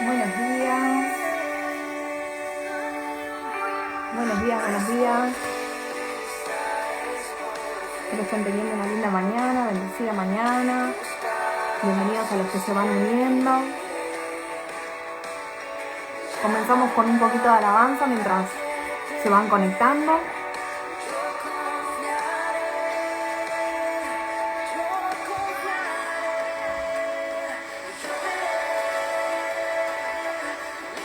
Buenos días. Buenos días, buenos días. Espero que estén teniendo una linda mañana, bendecida mañana. Bienvenidos a los que se van uniendo. Comenzamos con un poquito de alabanza mientras se van conectando.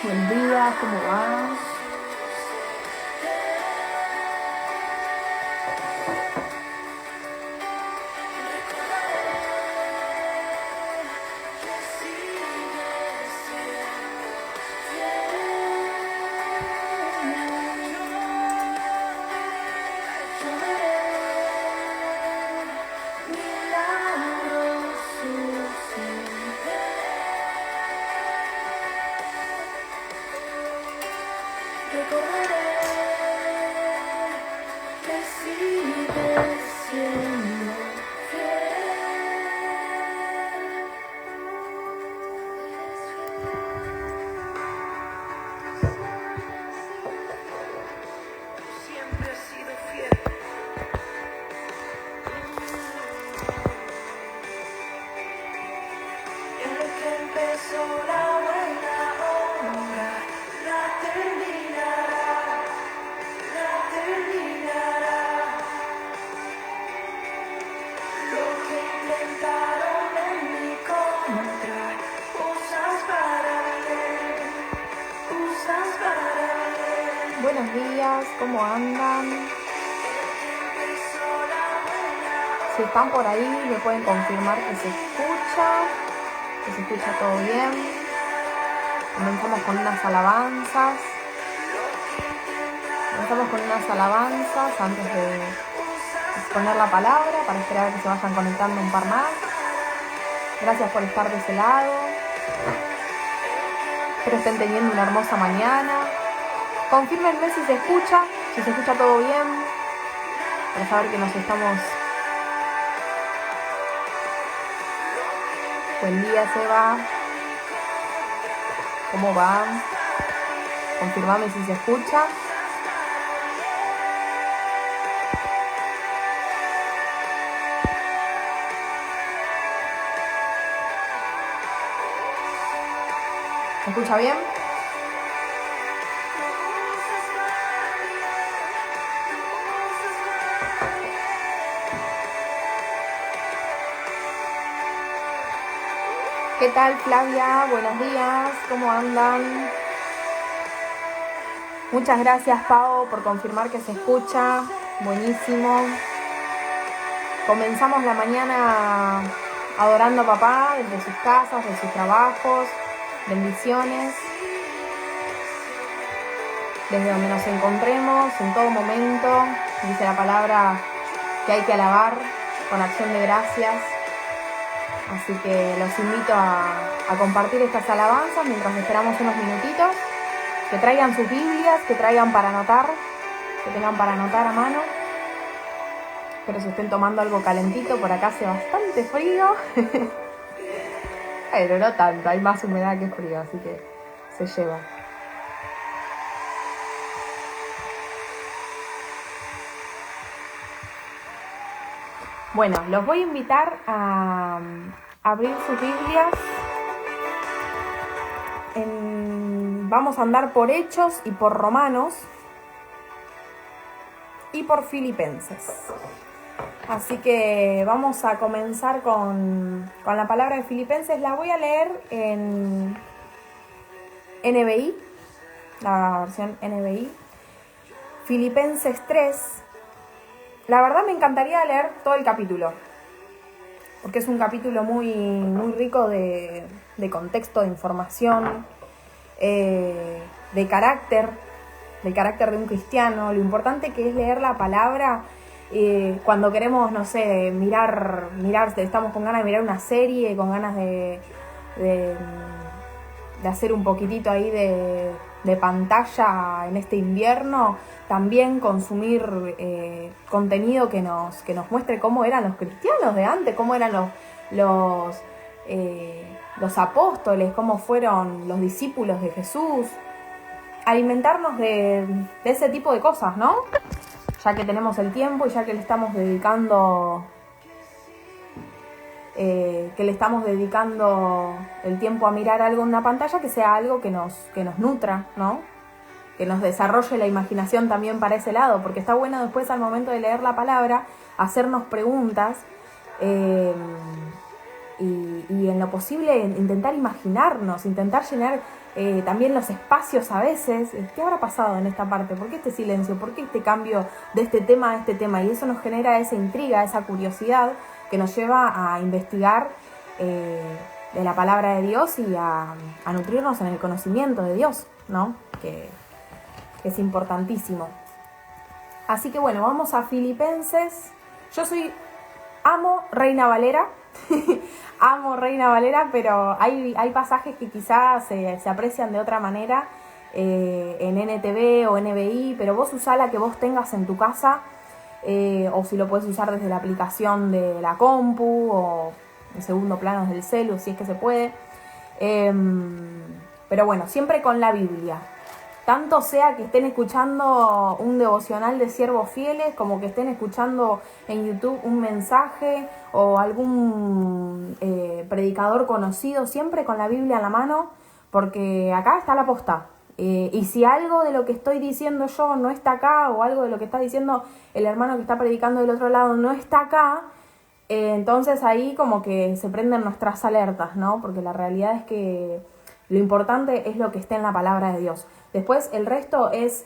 Buen día, ¿cómo va? Buenos días, ¿cómo andan? Si están por ahí, me pueden confirmar que se escucha todo bien. Comenzamos con unas alabanzas. Antes de exponer la palabra, para esperar a que se vayan conectando un par más. Gracias por estar de ese lado. Espero estén teniendo una hermosa mañana. Confírmenme si se escucha todo bien, para saber que nos estamos... Buen día, Seba. ¿Cómo va? Confirmame si se escucha. ¿Se escucha bien? ¿Qué tal, Flavia? Buenos días, ¿cómo andan? Muchas gracias, Pau, por confirmar que se escucha. Buenísimo. Comenzamos la mañana adorando a papá desde sus casas, de sus trabajos. Bendiciones. Desde donde nos encontremos, en todo momento. Dice la palabra que hay que alabar con acción de gracias. Así que los invito a compartir estas alabanzas mientras esperamos unos minutitos. Que traigan sus Biblias, que traigan para anotar, que tengan para anotar a mano. Espero se estén tomando algo calentito, por acá hace bastante frío. Pero no tanto, hay más humedad que frío, así que se lleva. Bueno, los voy a invitar a abrir sus Biblias. Vamos a andar por Hechos y por Romanos y por Filipenses. Así que vamos a comenzar con la palabra de Filipenses. La voy a leer en NBI, la versión NBI. Filipenses 3. La verdad me encantaría leer todo el capítulo, porque es un capítulo muy, muy rico de contexto, de información, de carácter de un cristiano. Lo importante que es leer la palabra cuando queremos, no sé, mirar, estamos con ganas de mirar una serie, con ganas de hacer un poquitito ahí de pantalla en este invierno. También consumir contenido que nos muestre cómo eran los cristianos de antes, cómo eran los los apóstoles, cómo fueron los discípulos de Jesús. Alimentarnos de ese tipo de cosas, ¿no? Ya que tenemos el tiempo y ya que le estamos dedicando el tiempo a mirar algo en una pantalla, que sea algo que nos nutra, ¿no? Que nos desarrolle la imaginación también para ese lado, porque está bueno después al momento de leer la palabra hacernos preguntas y en lo posible intentar imaginarnos, intentar llenar también los espacios a veces. ¿Qué habrá pasado en esta parte? ¿Por qué este silencio? ¿Por qué este cambio de este tema a este tema? Y eso nos genera esa intriga, esa curiosidad que nos lleva a investigar de la palabra de Dios y a nutrirnos en el conocimiento de Dios, ¿no? Que es importantísimo. Así que bueno, vamos a Filipenses. Yo amo Reina Valera, amo Reina Valera, pero hay pasajes que quizás se aprecian de otra manera en NTV o NBI, pero vos usá la que vos tengas en tu casa, o si lo puedes usar desde la aplicación de la compu o en segundo plano desde el celu, si es que se puede. Pero bueno, siempre con la Biblia. Tanto sea que estén escuchando un devocional de siervos fieles, como que estén escuchando en YouTube un mensaje o algún predicador conocido, siempre con la Biblia en la mano, porque acá está la posta. Y si algo de lo que estoy diciendo yo no está acá, o algo de lo que está diciendo el hermano que está predicando del otro lado no está acá, entonces ahí como que se prenden nuestras alertas, ¿no? Porque la realidad es que lo importante es lo que esté en la palabra de Dios. Después el resto es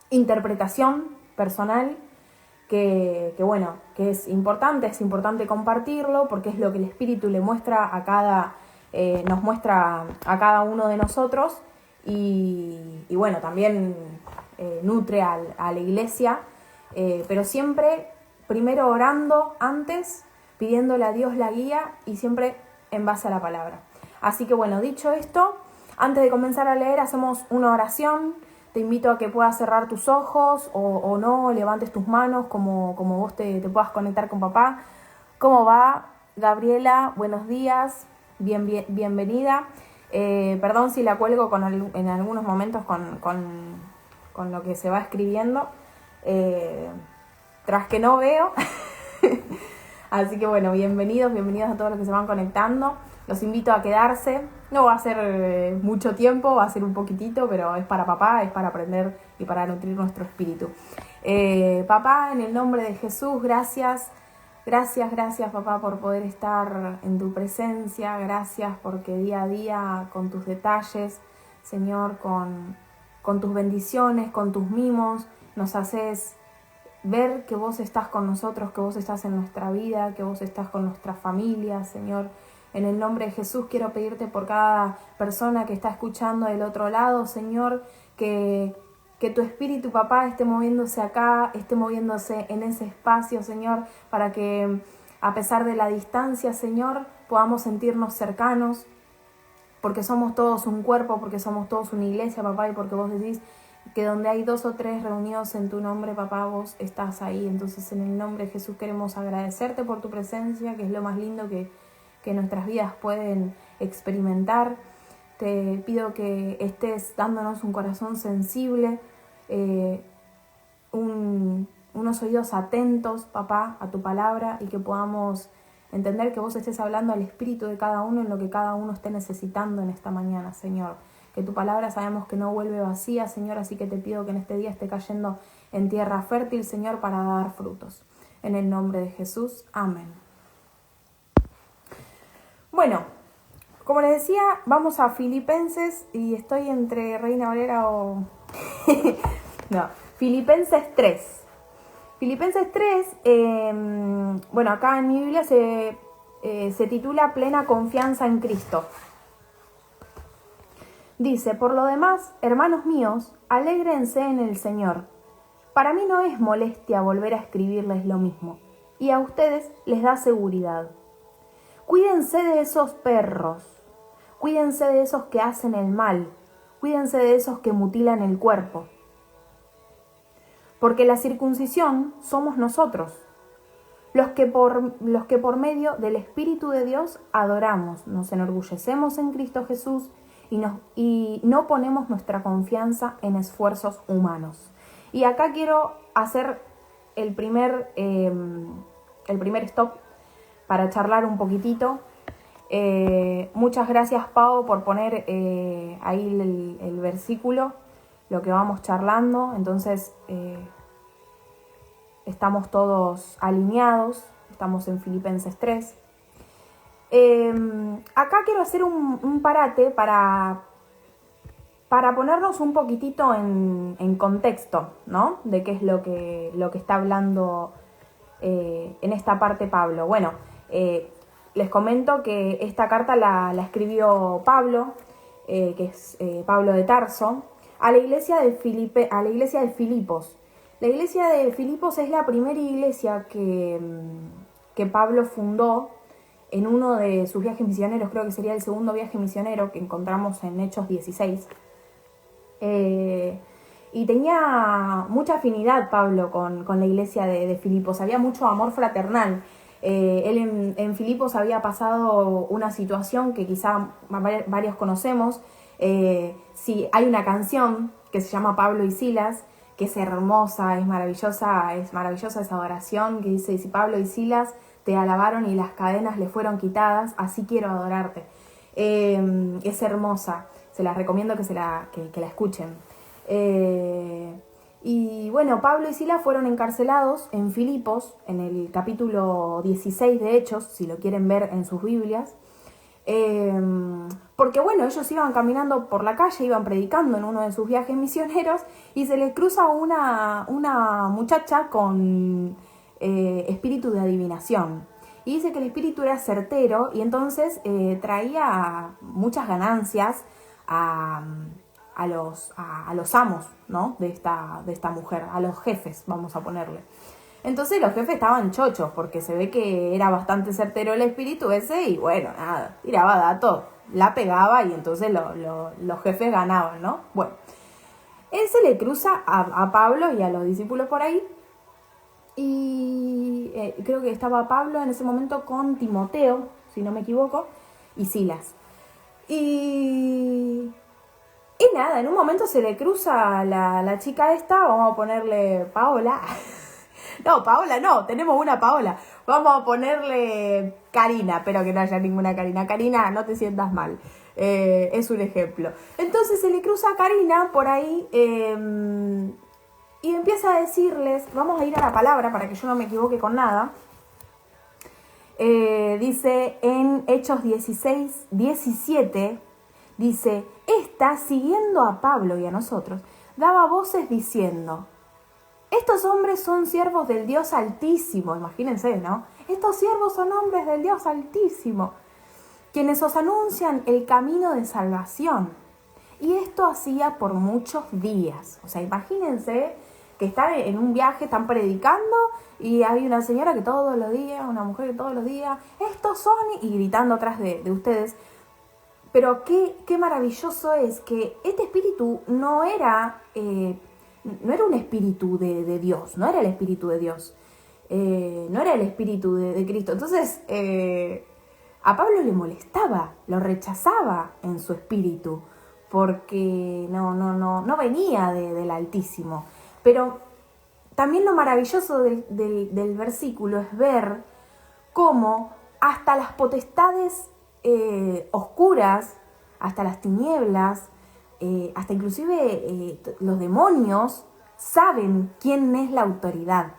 interpretación personal, que bueno, que es importante compartirlo, porque es lo que el Espíritu le muestra nos muestra a cada uno de nosotros, y bueno, también nutre a la iglesia, pero siempre primero orando antes, pidiéndole a Dios la guía y siempre en base a la palabra. Así que bueno, dicho esto, antes de comenzar a leer hacemos una oración. Te invito a que puedas cerrar tus ojos o no, levantes tus manos como vos te puedas conectar con papá. ¿Cómo va, Gabriela? Buenos días, bienvenida. Perdón si la cuelgo en algunos momentos con lo que se va escribiendo, tras que no veo. Así que bueno, bienvenidos a todos los que se van conectando. Los invito a quedarse. No va a ser mucho tiempo, va a ser un poquitito, pero es para papá, es para aprender y para nutrir nuestro espíritu. Papá, en el nombre de Jesús, gracias, papá, por poder estar en tu presencia. Gracias porque día a día, con tus detalles, Señor, con tus bendiciones, con tus mimos, nos haces ver que vos estás con nosotros, que vos estás en nuestra vida, que vos estás con nuestra familia, Señor. En el nombre de Jesús quiero pedirte por cada persona que está escuchando del otro lado, Señor, que tu espíritu, papá, esté moviéndose acá, esté moviéndose en ese espacio, Señor, para que a pesar de la distancia, Señor, podamos sentirnos cercanos, porque somos todos un cuerpo, porque somos todos una iglesia, papá, y porque vos decís que donde hay 2 o 3 reunidos en tu nombre, papá, vos estás ahí. Entonces, en el nombre de Jesús queremos agradecerte por tu presencia, que es lo más lindo que nuestras vidas pueden experimentar. Te pido que estés dándonos un corazón sensible, unos oídos atentos, papá, a tu palabra, y que podamos entender que vos estés hablando al espíritu de cada uno en lo que cada uno esté necesitando en esta mañana, Señor. Que tu palabra sabemos que no vuelve vacía, Señor, así que te pido que en este día esté cayendo en tierra fértil, Señor, para dar frutos. En el nombre de Jesús, amén. Bueno, como les decía, vamos a Filipenses, y estoy entre Reina Valera o... no, Filipenses 3. Filipenses 3, bueno, acá en mi Biblia se titula Plena confianza en Cristo. Dice, por lo demás, hermanos míos, alégrense en el Señor. Para mí no es molestia volver a escribirles lo mismo, y a ustedes les da seguridad. Cuídense de esos perros, cuídense de esos que hacen el mal, cuídense de esos que mutilan el cuerpo. Porque la circuncisión somos nosotros, los que por medio del Espíritu de Dios adoramos, nos enorgullecemos en Cristo Jesús y no ponemos nuestra confianza en esfuerzos humanos. Y acá quiero hacer el primer stop para charlar un poquitito. Muchas gracias, Pau, por poner ahí el versículo, lo que vamos charlando. Entonces estamos todos alineados, estamos en Filipenses 3. Acá quiero hacer un parate para ponernos un poquitito en contexto, ¿no? De qué es lo que está hablando en esta parte Pablo. Bueno, les comento que esta carta la escribió Pablo, que es Pablo de Tarso, a la iglesia de Filipos. La iglesia de Filipos es la primera iglesia que Pablo fundó en uno de sus viajes misioneros. Creo que sería el segundo viaje misionero que encontramos en Hechos 16. Y tenía mucha afinidad Pablo con la iglesia de Filipos, había mucho amor fraternal. Él en Filipos había pasado una situación que quizá varios conocemos. Sí, hay una canción que se llama Pablo y Silas, que es hermosa, es maravillosa esa adoración, que dice: si Pablo y Silas te alabaron y las cadenas le fueron quitadas, así quiero adorarte. Es hermosa, se las recomiendo que la escuchen. Y bueno, Pablo y Silas fueron encarcelados en Filipos, en el capítulo 16 de Hechos, si lo quieren ver en sus Biblias. Porque bueno, ellos iban caminando por la calle, iban predicando en uno de sus viajes misioneros y se les cruza una muchacha con espíritu de adivinación. Y dice que el espíritu era certero y entonces traía muchas ganancias a los amos, ¿no? de esta mujer, a los jefes, vamos a ponerle. Entonces los jefes estaban chochos porque se ve que era bastante certero el espíritu ese y bueno, nada, tiraba datos, la pegaba y entonces los jefes ganaban, ¿no? Bueno, él se le cruza a Pablo y a los discípulos por ahí y creo que estaba Pablo en ese momento con Timoteo, si no me equivoco, y Silas. Y nada, en un momento se le cruza la chica esta, vamos a ponerle Paola. No, Paola no, tenemos una Paola. Vamos a ponerle Karina, espero que no haya ninguna Karina. Karina, no te sientas mal, es un ejemplo. Entonces se le cruza a Karina por ahí y empieza a decirles, vamos a ir a la palabra para que yo no me equivoque con nada. Dice en Hechos 16, 17, dice: esta, siguiendo a Pablo y a nosotros, daba voces diciendo: estos hombres son siervos del Dios Altísimo. Imagínense, ¿no? Estos siervos son hombres del Dios Altísimo, quienes os anuncian el camino de salvación. Y esto hacía por muchos días. O sea, imagínense que están en un viaje, están predicando y hay una señora que todos los días, una mujer que todos los días, estos son, y gritando atrás de ustedes. Pero qué maravilloso es que este espíritu no era un espíritu de Dios, no era el espíritu de Dios, no era el espíritu de Cristo. Entonces a Pablo le molestaba, lo rechazaba en su espíritu, porque no venía del Altísimo. Pero también lo maravilloso del versículo es ver cómo hasta las potestades oscuras, hasta las tinieblas, hasta inclusive los demonios saben quién es la autoridad,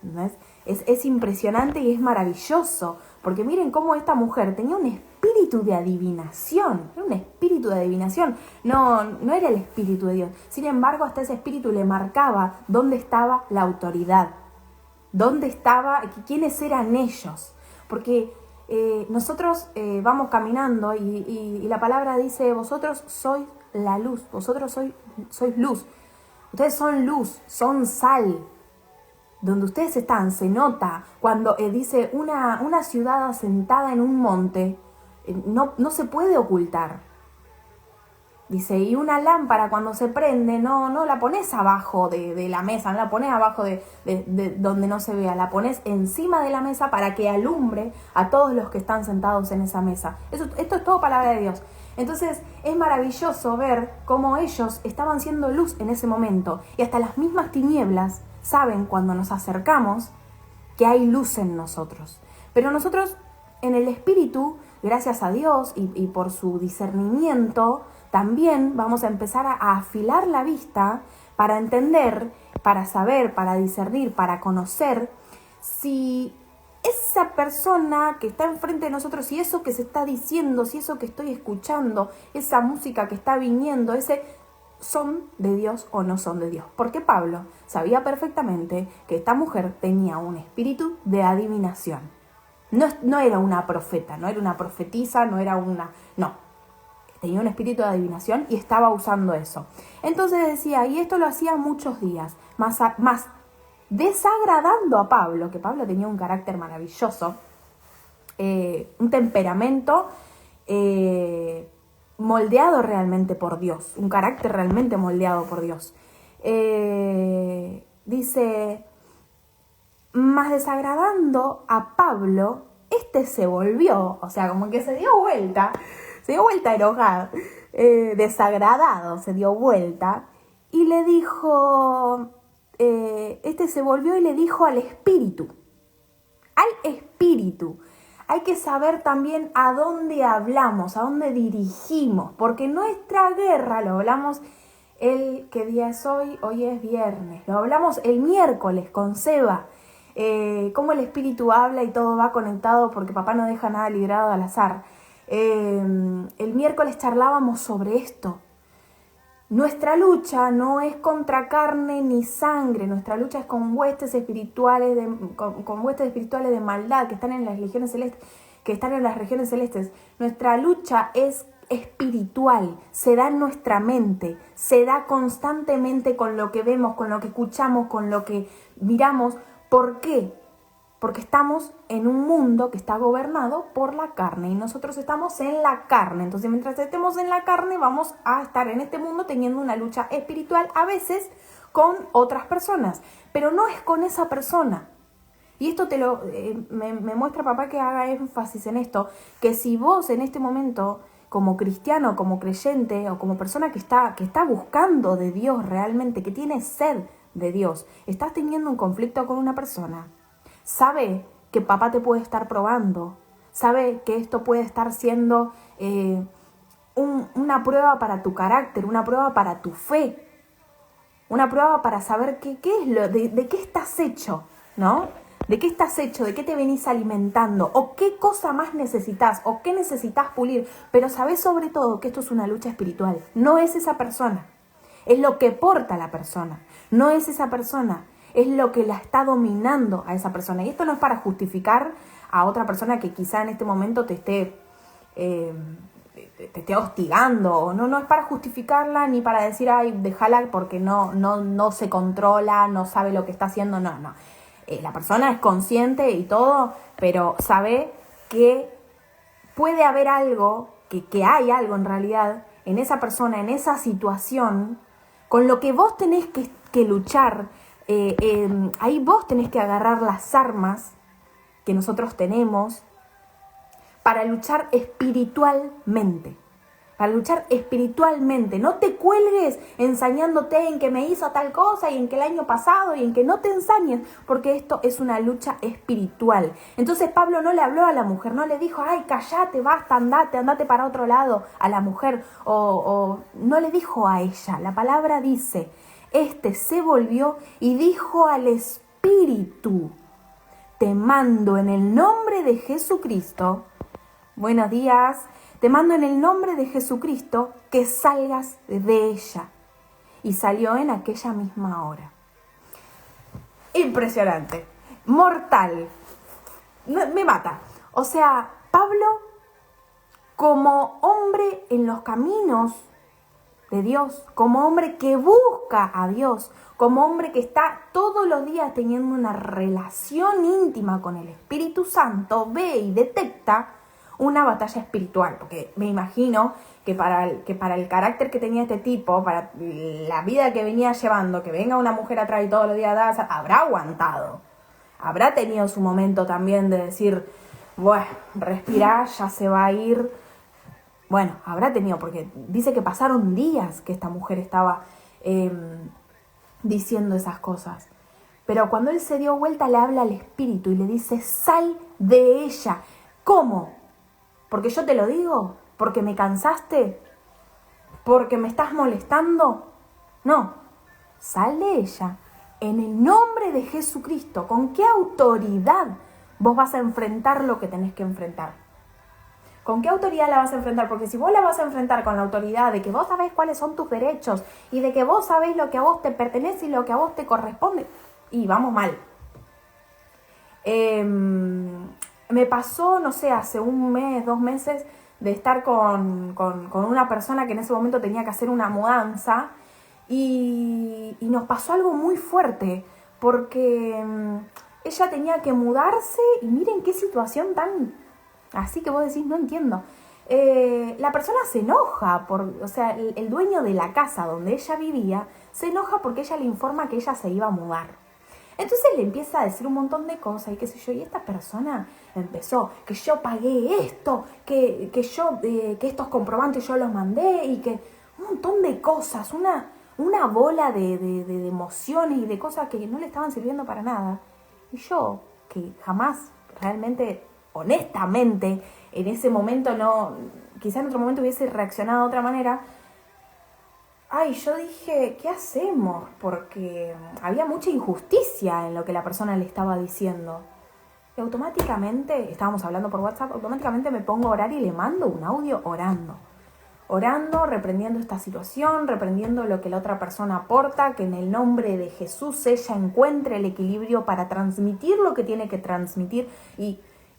¿no? Es impresionante y es maravilloso, porque miren cómo esta mujer tenía un espíritu de adivinación, era un espíritu de adivinación, no era el espíritu de Dios. Sin embargo, hasta ese espíritu le marcaba dónde estaba la autoridad, dónde estaba, quiénes eran ellos, porque nosotros vamos caminando y la palabra dice: vosotros sois la luz, vosotros sois luz, ustedes son luz, son sal. Donde ustedes están se nota cuando dice una ciudad asentada en un monte, no se puede ocultar. Dice, y una lámpara cuando se prende, no la pones abajo de la mesa, no la pones abajo de donde no se vea, la pones encima de la mesa para que alumbre a todos los que están sentados en esa mesa. Esto es todo palabra de Dios. Entonces es maravilloso ver cómo ellos estaban siendo luz en ese momento, y hasta las mismas tinieblas saben cuando nos acercamos que hay luz en nosotros. Pero nosotros en el Espíritu, gracias a Dios y por su discernimiento, también vamos a empezar a afilar la vista para entender, para saber, para discernir, para conocer si esa persona que está enfrente de nosotros, si eso que se está diciendo, si eso que estoy escuchando, esa música que está viniendo, son de Dios o no son de Dios. Porque Pablo sabía perfectamente que esta mujer tenía un espíritu de adivinación. No era una profeta, no era una profetisa, no. Tenía un espíritu de adivinación y estaba usando eso. Entonces decía, y esto lo hacía muchos días, más desagradando a Pablo, que Pablo tenía un carácter maravilloso, un temperamento moldeado realmente por Dios, un carácter realmente moldeado por Dios. Dice, más desagradando a Pablo, se volvió, o sea, como que se dio vuelta enojado, desagradado, se dio vuelta y le dijo, se volvió y le dijo al espíritu. Hay que saber también a dónde hablamos, a dónde dirigimos, porque nuestra guerra, lo hablamos ¿qué día es hoy? Hoy es viernes, lo hablamos el miércoles con Seba, cómo el espíritu habla y todo va conectado porque papá no deja nada librado al azar. El miércoles charlábamos sobre esto. Nuestra lucha no es contra carne ni sangre, nuestra lucha es con huestes espirituales de maldad que están en las regiones celestes, Nuestra lucha es espiritual, se da en nuestra mente, se da constantemente con lo que vemos, con lo que escuchamos, con lo que miramos. ¿Por qué? Porque estamos en un mundo que está gobernado por la carne y nosotros estamos en la carne. Entonces, mientras estemos en la carne, vamos a estar en este mundo teniendo una lucha espiritual, a veces con otras personas, pero no es con esa persona. Y esto me muestra papá que haga énfasis en esto, que si vos en este momento, como cristiano, como creyente o como persona que está buscando de Dios realmente, que tiene sed de Dios, estás teniendo un conflicto con una persona, sabe que papá te puede estar probando, sabe que esto puede estar siendo una prueba para tu carácter, una prueba para tu fe, una prueba para saber qué es de qué estás hecho, ¿no? ¿De qué estás hecho? ¿De qué te venís alimentando? ¿O qué cosa más necesitas? ¿O qué necesitas pulir? Pero sabes sobre todo que esto es una lucha espiritual. No es esa persona. Es lo que porta la persona. No es esa persona. Es lo que la está dominando a esa persona. Y esto no es para justificar a otra persona que quizá en este momento te esté hostigando. O no es para justificarla ni para decir, ay, déjala porque no se controla, no sabe lo que está haciendo. No. La persona es consciente y todo, pero sabe que puede haber algo, que hay algo en realidad en esa persona, en esa situación, con lo que vos tenés que luchar. Ahí vos tenés que agarrar las armas que nosotros tenemos para luchar espiritualmente. Para luchar espiritualmente. No te cuelgues ensañándote en que me hizo tal cosa y en que el año pasado y en que no te ensañes, porque esto es una lucha espiritual. Entonces Pablo no le habló a la mujer, no le dijo, ay, callate, basta, andate para otro lado a la mujer, o no le dijo a ella. La palabra dice, se volvió y dijo al espíritu, te mando en el nombre de Jesucristo, buenos días, te mando en el nombre de Jesucristo que salgas de ella. Y salió en aquella misma hora. Impresionante. Mortal. Me mata. O sea, Pablo, como hombre en los caminos de Dios, como hombre que busca a Dios, como hombre que está todos los días teniendo una relación íntima con el Espíritu Santo, ve y detecta una batalla espiritual, porque me imagino que para el carácter que tenía este tipo, para la vida que venía llevando, que venga una mujer atrás y todos los días habrá aguantado. Habrá tenido su momento también de decir, bueno, respirar, ya se va a ir. Bueno, habrá tenido, porque dice que pasaron días que esta mujer estaba diciendo esas cosas. Pero cuando él se dio vuelta, le habla al espíritu y le dice, sal de ella. ¿Cómo? ¿Porque yo te lo digo? ¿Porque me cansaste? ¿Porque me estás molestando? No, sal de ella en el nombre de Jesucristo. ¿Con qué autoridad vos vas a enfrentar lo que tenés que enfrentar? ¿Con qué autoridad la vas a enfrentar? Porque si vos la vas a enfrentar con la autoridad de que vos sabés cuáles son tus derechos y de que vos sabés lo que a vos te pertenece y lo que a vos te corresponde, y vamos mal. Me pasó, no sé, hace un mes, 2 meses, de estar con una persona que en ese momento tenía que hacer una mudanza y nos pasó algo muy fuerte porque ella tenía que mudarse y miren qué situación tan... Así que vos decís, no entiendo. La persona se enoja, o sea, el dueño de la casa donde ella vivía se enoja porque ella le informa que ella se iba a mudar. Entonces le empieza a decir un montón de cosas y qué sé yo, y esta persona empezó, que yo pagué esto, que estos comprobantes yo los mandé y que un montón de cosas, una bola de emociones y de cosas que no le estaban sirviendo para nada. Y yo, que jamás realmente, honestamente, en ese momento no, quizá en otro momento hubiese reaccionado de otra manera. Ay, yo dije, ¿qué hacemos? Porque había mucha injusticia en lo que la persona le estaba diciendo. Y automáticamente, estábamos hablando por WhatsApp, automáticamente me pongo a orar y le mando un audio orando. Orando, reprendiendo esta situación, reprendiendo lo que la otra persona aporta, que en el nombre de Jesús ella encuentre el equilibrio para transmitir lo que tiene que transmitir.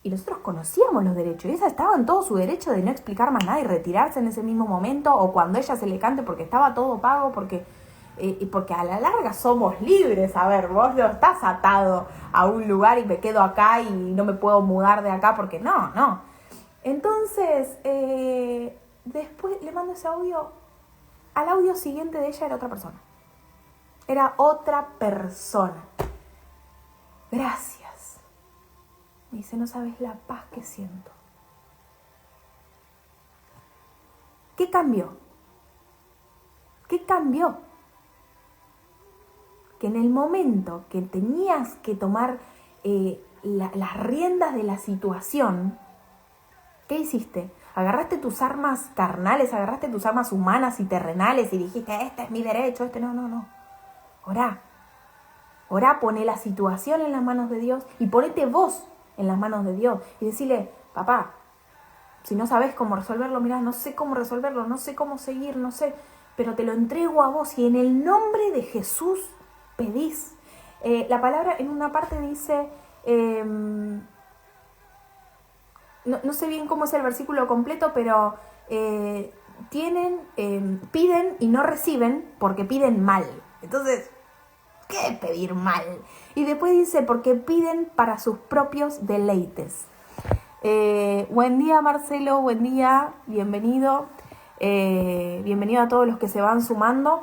Y nosotros conocíamos los derechos y ella estaba en todo su derecho de no explicar más nada y retirarse en ese mismo momento o cuando ella se le cante porque estaba todo pago, porque a la larga somos libres. A ver, vos no estás atado a un lugar y me quedo acá y no me puedo mudar de acá porque no. Entonces, después le mando ese audio. Al audio siguiente de ella era otra persona. Era otra persona. Gracias. Me dice, no sabes la paz que siento. ¿Qué cambió? ¿Qué cambió? Que en el momento que tenías que tomar las riendas de la situación, ¿qué hiciste? Agarraste tus armas carnales, agarraste tus armas humanas y terrenales y dijiste, este es mi derecho, no. Orá, poné la situación en las manos de Dios y ponete vos en las manos de Dios y decirle, papá, si no sabes cómo resolverlo, mirá, no sé cómo resolverlo, no sé cómo seguir, no sé, pero te lo entrego a vos y en el nombre de Jesús pedís. La palabra en una parte dice, no sé bien cómo es el versículo completo, pero piden y no reciben porque piden mal. Entonces, ¿qué pedir mal? Y después dice, porque piden para sus propios deleites. Buen día, Marcelo, buen día, bienvenido. Bienvenido a todos los que se van sumando.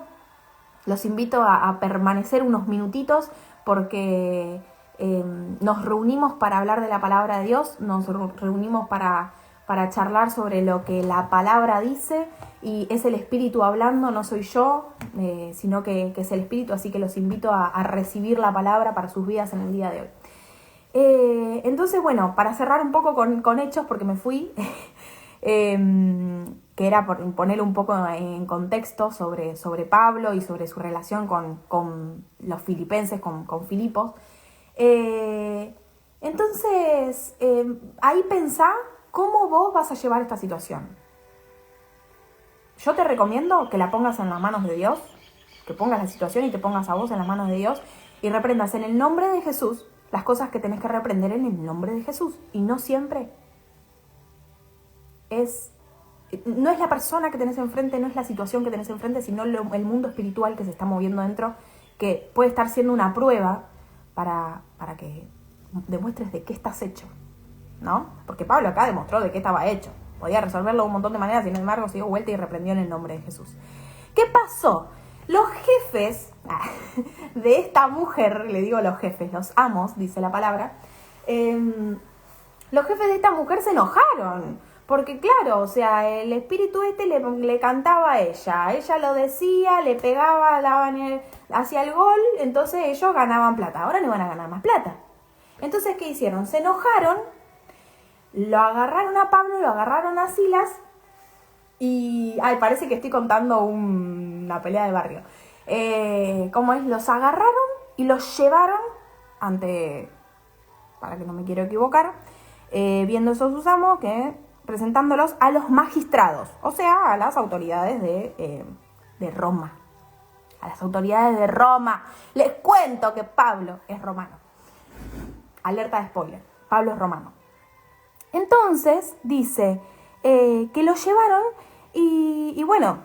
Los invito a permanecer unos minutitos porque nos reunimos para hablar de la palabra de Dios, nos reunimos para charlar sobre lo que la palabra dice y es el Espíritu hablando, no soy yo, sino que es el Espíritu, así que los invito a recibir la palabra para sus vidas en el día de hoy. Entonces, bueno, para cerrar un poco con Hechos, porque me fui, que era por ponerlo un poco en contexto sobre Pablo y sobre su relación con los filipenses, con Filipos. Entonces, ahí pensá cómo vos vas a llevar esta situación. Yo te recomiendo que la pongas en las manos de Dios, que pongas la situación y te pongas a vos en las manos de Dios y reprendas en el nombre de Jesús las cosas que tenés que reprender en el nombre de Jesús. Y no siempre no es la persona que tenés enfrente, no es la situación que tenés enfrente, sino el mundo espiritual que se está moviendo dentro, que puede estar siendo una prueba para que demuestres de qué estás hecho. ¿no? Porque Pablo acá demostró de qué estaba hecho. Podía resolverlo de un montón de maneras, sin embargo, se dio vuelta y reprendió en el nombre de Jesús. ¿Qué pasó? Los jefes de esta mujer, le digo los jefes, los amos, dice la palabra, los jefes de esta mujer se enojaron. Porque claro, o sea, el espíritu le cantaba a ella lo decía, le pegaba, hacía el gol, entonces ellos ganaban plata. Ahora no iban a ganar más plata. Entonces, ¿qué hicieron? Se enojaron, lo agarraron a Pablo, lo agarraron a Silas y... Ay, parece que estoy contando una pelea de barrio. ¿Cómo es? Los agarraron y los llevaron ante... Para que no me quiero equivocar, viendo esos usamos que... presentándolos a los magistrados, o sea, a las autoridades de Roma. A las autoridades de Roma. Les cuento que Pablo es romano. Alerta de spoiler. Pablo es romano. Entonces, dice que lo llevaron y bueno,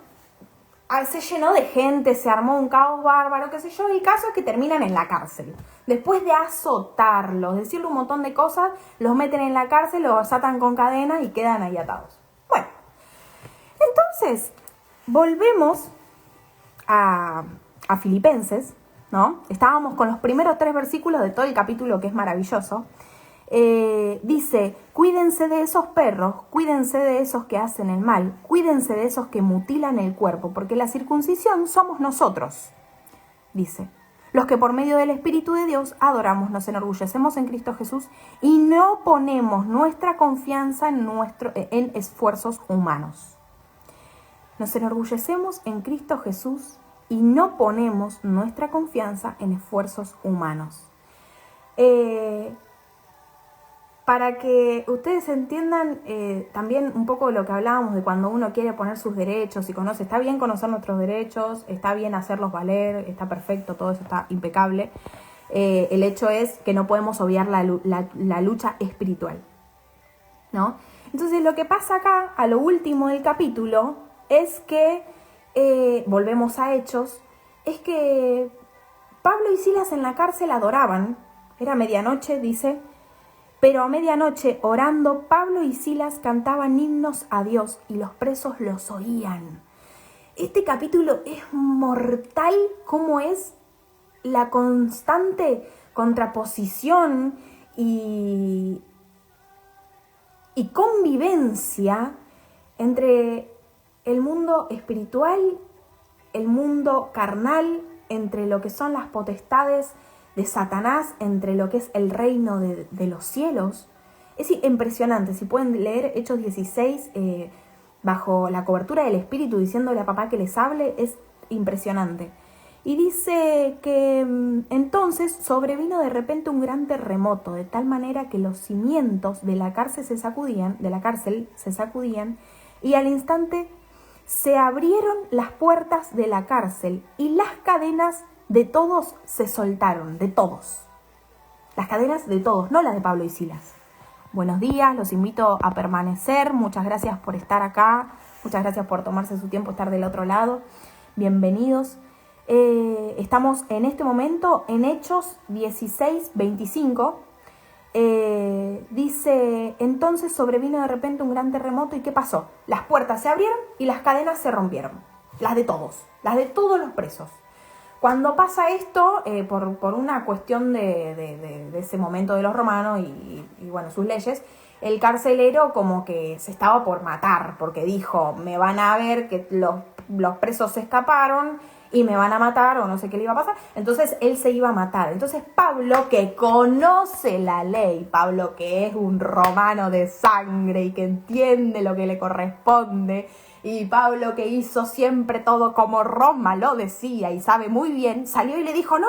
se llenó de gente, se armó un caos bárbaro, qué sé yo, y el caso es que terminan en la cárcel. Después de azotarlos, decirle un montón de cosas, los meten en la cárcel, los atan con cadenas y quedan ahí atados. Bueno, entonces, volvemos a Filipenses, ¿no? Estábamos con los primeros 3 versículos de todo el capítulo, que es maravilloso. Dice, cuídense de esos perros, cuídense de esos que hacen el mal, cuídense de esos que mutilan el cuerpo, porque la circuncisión somos nosotros, dice. Los que por medio del Espíritu de Dios adoramos, nos enorgullecemos en Cristo Jesús y no ponemos nuestra confianza en esfuerzos humanos. Nos enorgullecemos en Cristo Jesús y no ponemos nuestra confianza en esfuerzos humanos. Para que ustedes entiendan también un poco lo que hablábamos de cuando uno quiere poner sus derechos y conoce, está bien conocer nuestros derechos, está bien hacerlos valer, está perfecto, todo eso está impecable. El hecho es que no podemos obviar la lucha espiritual, ¿no? Entonces lo que pasa acá, a lo último del capítulo, es que, volvemos a Hechos, es que Pablo y Silas en la cárcel adoraban, era medianoche, dice. Pero a medianoche, orando, Pablo y Silas cantaban himnos a Dios y los presos los oían. Este capítulo es mortal, como es la constante contraposición y convivencia entre el mundo espiritual, el mundo carnal, entre lo que son las potestades de Satanás, entre lo que es el reino de los cielos. Es impresionante. Si pueden leer Hechos 16 bajo la cobertura del Espíritu, diciéndole a papá que les hable, es impresionante. Y dice que entonces sobrevino de repente un gran terremoto, de tal manera que los cimientos de la cárcel se sacudían, y al instante se abrieron las puertas de la cárcel y las cadenas de todos se soltaron, de todos. Las cadenas de todos, no las de Pablo y Silas. Buenos días, los invito a permanecer. Muchas gracias por estar acá. Muchas gracias por tomarse su tiempo estar del otro lado. Bienvenidos. Estamos en este momento en Hechos 16:25. Dice, entonces sobrevino de repente un gran terremoto. ¿Y qué pasó? Las puertas se abrieron y las cadenas se rompieron. Las de todos los presos. Cuando pasa esto, por una cuestión de ese momento de los romanos y bueno, sus leyes, el carcelero como que se estaba por matar, porque dijo, me van a ver que los presos se escaparon y me van a matar o no sé qué le iba a pasar. Entonces él se iba a matar. Entonces Pablo, que conoce la ley, Pablo que es un romano de sangre y que entiende lo que le corresponde, y Pablo que hizo siempre todo como Roma lo decía y sabe muy bien, salió y le dijo, no,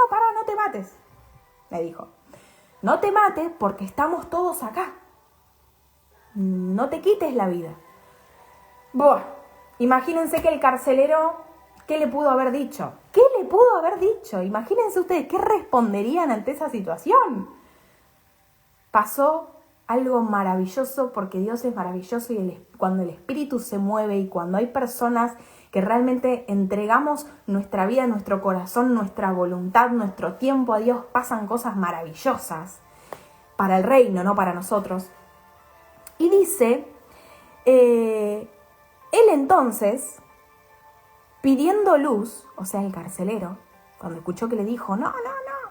pará, no te mates. Le dijo, no te mates porque estamos todos acá. No te quites la vida. Buah, imagínense que el carcelero, ¿qué le pudo haber dicho? ¿Qué le pudo haber dicho? Imagínense ustedes, ¿qué responderían ante esa situación? Pasó algo maravilloso, porque Dios es maravilloso y cuando el Espíritu se mueve y cuando hay personas que realmente entregamos nuestra vida, nuestro corazón, nuestra voluntad, nuestro tiempo a Dios, pasan cosas maravillosas. para el reino, no para nosotros. Y dice, él entonces, pidiendo luz, o sea, el carcelero, cuando escuchó que le dijo, no,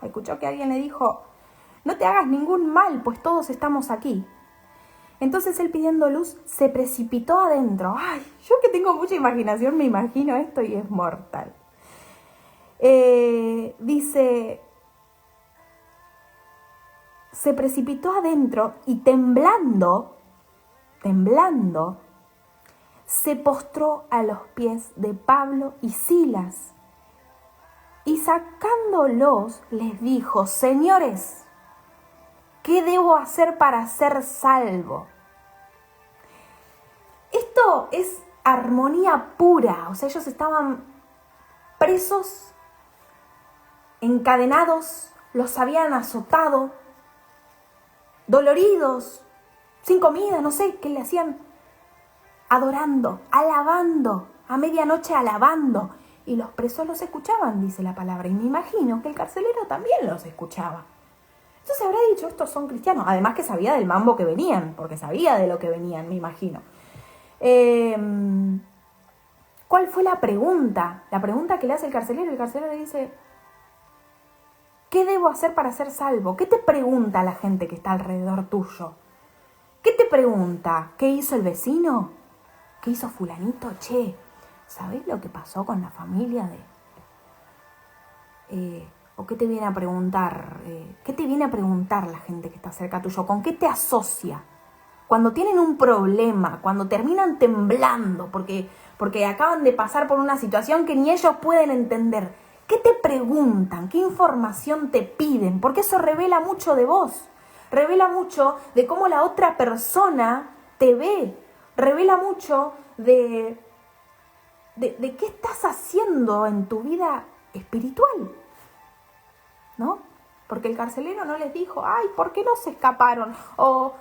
escuchó que alguien le dijo, no te hagas ningún mal, pues todos estamos aquí. Entonces él pidiendo luz se precipitó adentro. Ay, yo que tengo mucha imaginación me imagino esto y es mortal. Dice, se precipitó adentro y temblando, se postró a los pies de Pablo y Silas. Y sacándolos les dijo, señores, ¿qué debo hacer para ser salvo? Esto es armonía pura, o sea, ellos estaban presos, encadenados, los habían azotado, doloridos, sin comida, no sé, ¿qué le hacían? Adorando, alabando, a medianoche alabando. Y los presos los escuchaban, dice la palabra. Y me imagino que el carcelero también los escuchaba. Entonces habrá dicho, estos son cristianos. Además que sabía del mambo que venían, porque sabía de lo que venían, me imagino. ¿Cuál fue la pregunta? La pregunta que le hace el carcelero le dice, ¿qué debo hacer para ser salvo? ¿Qué te pregunta la gente que está alrededor tuyo? ¿Qué te pregunta? ¿Qué hizo el vecino? ¿Qué hizo fulanito? Che, ¿sabés lo que pasó con la familia de...? ¿O qué te viene a preguntar? ¿Qué te viene a preguntar la gente que está cerca tuyo? ¿Con qué te asocia? Cuando tienen un problema, cuando terminan temblando, porque acaban de pasar por una situación que ni ellos pueden entender. ¿Qué te preguntan? ¿Qué información te piden? Porque eso revela mucho de vos. Revela mucho de cómo la otra persona te ve. Revela mucho de qué estás haciendo en tu vida espiritual, ¿no? Porque el carcelero no les dijo, ay, ¿por qué no se escaparon? No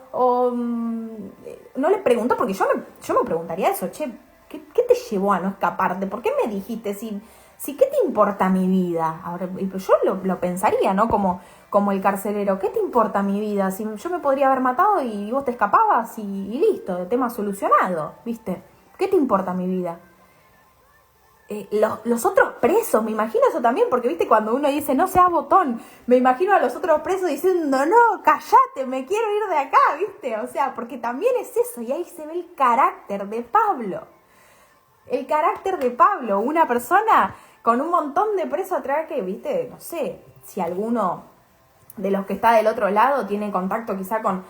les preguntó, porque yo me preguntaría eso, che, ¿qué te llevó a no escaparte? ¿Por qué me dijiste si qué te importa mi vida? Ahora, yo lo pensaría, ¿no? Como el carcelero, ¿qué te importa mi vida? Si yo me podría haber matado y vos te escapabas y listo, tema solucionado, ¿viste? ¿Qué te importa mi vida? Los otros presos, me imagino eso también, porque viste cuando uno dice no sea botón, me imagino a los otros presos diciendo no, cállate, me quiero ir de acá, viste, o sea, porque también es eso, y ahí se ve el carácter de Pablo, una persona con un montón de presos atrás que, viste, no sé, si alguno de los que está del otro lado tiene contacto quizá con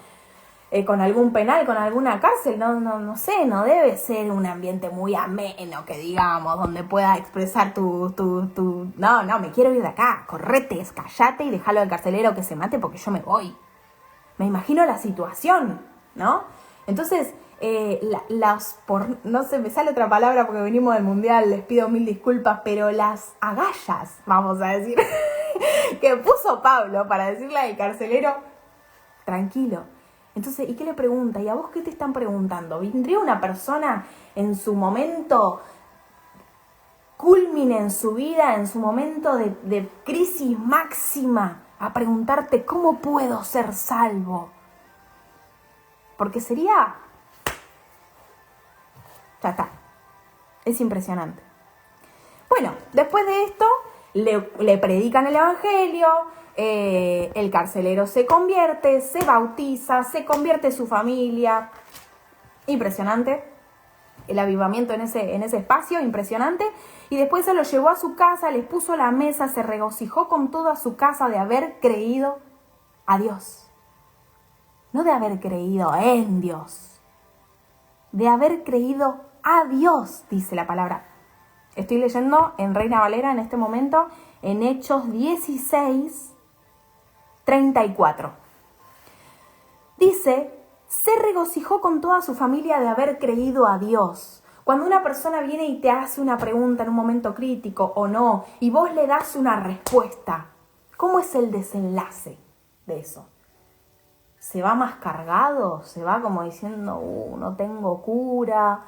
algún penal, con alguna cárcel, no sé, no debe ser un ambiente muy ameno, que digamos, donde pueda expresar no, me quiero ir de acá, correte, cállate y déjalo al carcelero que se mate porque yo me voy. Me imagino la situación, ¿no? Entonces, no sé, me sale otra palabra porque venimos del mundial, les pido mil disculpas, pero las agallas, vamos a decir, que puso Pablo para decirle al carcelero, tranquilo. Entonces, ¿y qué le pregunta? ¿Y a vos qué te están preguntando? ¿Vendría una persona en su momento culmine en su vida, en su momento de crisis máxima, a preguntarte cómo puedo ser salvo? Porque sería... Ya está. Es impresionante. Bueno, después de esto, le predican el evangelio. El carcelero se convierte, se bautiza, se convierte su familia. Impresionante. El avivamiento en ese espacio, impresionante. Y después se lo llevó a su casa, les puso la mesa, se regocijó con toda su casa de haber creído a Dios. No de haber creído en Dios. De haber creído a Dios, dice la palabra. Estoy leyendo en Reina Valera en este momento, en Hechos 16:34. Dice, se regocijó con toda su familia de haber creído a Dios. Cuando una persona viene y te hace una pregunta en un momento crítico o no, y vos le das una respuesta, ¿cómo es el desenlace de eso? ¿Se va más cargado? ¿Se va como diciendo, no tengo cura?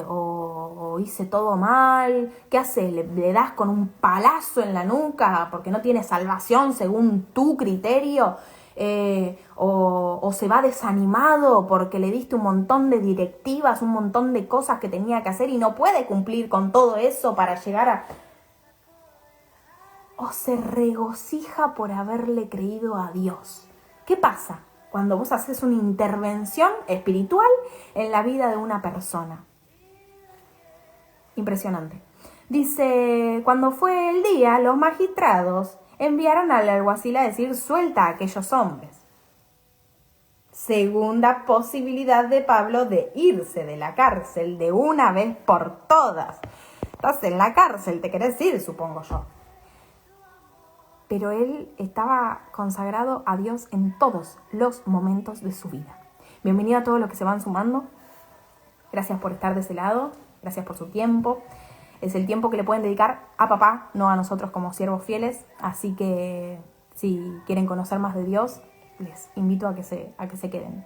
O hice todo mal? ¿Qué haces? ¿Le das con un palazo en la nuca porque no tiene salvación según tu criterio? o se va desanimado porque le diste un montón de directivas, un montón de cosas que tenía que hacer y no puede cumplir con todo eso para llegar a... O se regocija por haberle creído a Dios. ¿Qué pasa cuando vos haces una intervención espiritual en la vida de una persona? Impresionante. Dice, cuando fue el día, los magistrados enviaron al alguacil a decir, suelta a aquellos hombres. Segunda posibilidad de Pablo de irse de la cárcel de una vez por todas. Estás en la cárcel, te querés ir, supongo yo. Pero él estaba consagrado a Dios en todos los momentos de su vida. Bienvenido a todos los que se van sumando. Gracias por estar de ese lado. Gracias por su tiempo. Es el tiempo que le pueden dedicar a papá, no a nosotros como siervos fieles. Así que si quieren conocer más de Dios, les invito a que se queden.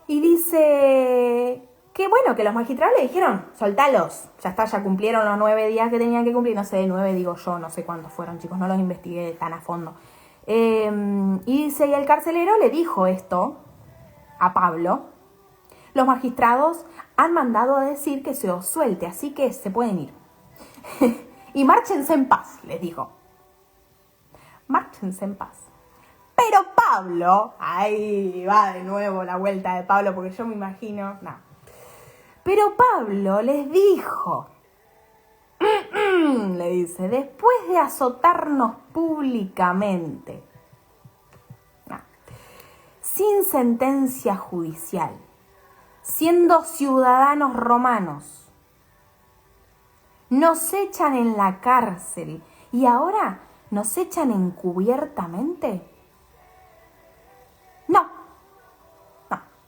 Y dice que bueno, que los magistrados le dijeron, soltalos. Ya está, ya cumplieron los 9 días que tenían que cumplir. No sé, 9 digo yo, no sé cuántos fueron, chicos, no los investigué tan a fondo. Y dice, y el carcelero le dijo esto a Pablo. Los magistrados han mandado a decir que se os suelte, así que se pueden ir. Y márchense en paz, les dijo. Márchense en paz. Pero Pablo, ahí va de nuevo la vuelta de Pablo, porque yo me imagino, no. Pero Pablo les dijo, le dice, después de azotarnos públicamente, sin sentencia judicial, siendo ciudadanos romanos, nos echan en la cárcel y ahora nos echan encubiertamente.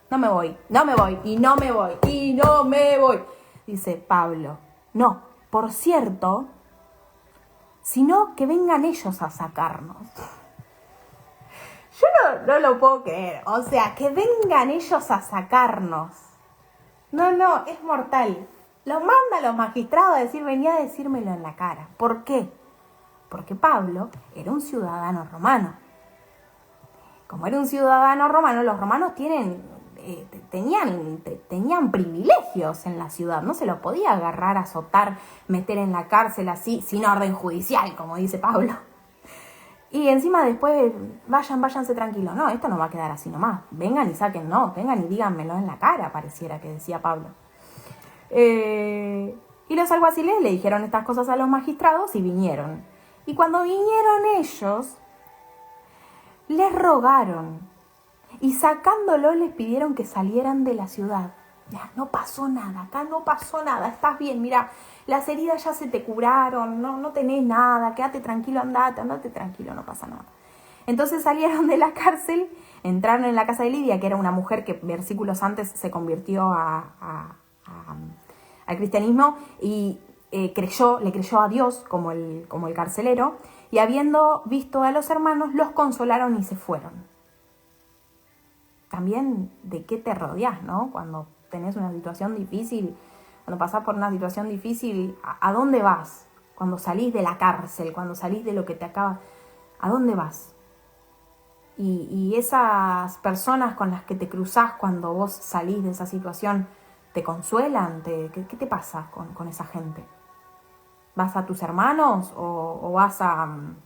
No me voy, y no me voy, dice Pablo. No, por cierto, sino que vengan ellos a sacarnos. Yo no lo puedo creer, o sea, que vengan ellos a sacarnos. No, es mortal. Los manda a los magistrados a decir, venía a decírmelo en la cara. ¿Por qué? Porque Pablo era un ciudadano romano. Como era un ciudadano romano, los romanos tenían privilegios en la ciudad. No se los podía agarrar, azotar, meter en la cárcel así, sin orden judicial, como dice Pablo. Y encima después, váyanse tranquilos. No, esto no va a quedar así nomás. Vengan y sáquenlo, vengan y díganmelo en la cara, pareciera que decía Pablo. Y los alguaciles le dijeron estas cosas a los magistrados y vinieron. Y cuando vinieron ellos, les rogaron. Y sacándolo les pidieron que salieran de la ciudad. Ya, no pasó nada, acá no pasó nada, estás bien, mira, las heridas ya se te curaron, no tenés nada, quédate tranquilo, andate tranquilo, no pasa nada. Entonces salieron de la cárcel, entraron en la casa de Lidia, que era una mujer que versículos antes se convirtió al cristianismo y le creyó a Dios como el carcelero, y habiendo visto a los hermanos, los consolaron y se fueron. También de qué te rodeás, ¿no? Cuando tenés una situación difícil, cuando pasás por una situación difícil, ¿a dónde vas? Cuando salís de la cárcel, cuando salís de lo que te acaba, ¿a dónde vas? Y esas personas con las que te cruzás cuando vos salís de esa situación, ¿te consuelan? ¿Qué te pasa con esa gente? ¿Vas a tus hermanos o vas al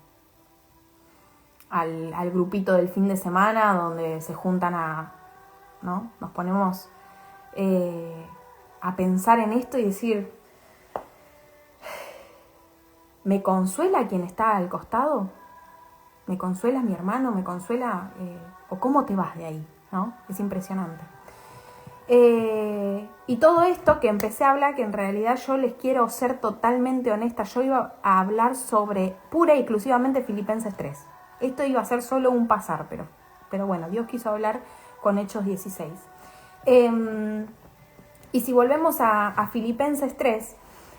grupito del fin de semana donde se juntan ¿no? Nos ponemos a pensar en esto y decir, ¿me consuela quien está al costado? ¿Me consuela mi hermano? ¿Me consuela? ¿O cómo te vas de ahí? ¿No? Es impresionante. Y todo esto que empecé a hablar, que en realidad yo les quiero ser totalmente honesta, yo iba a hablar sobre pura y exclusivamente Filipenses 3. Esto iba a ser solo un pasar, pero bueno, Dios quiso hablar con Hechos 16. Y si volvemos a Filipenses 3,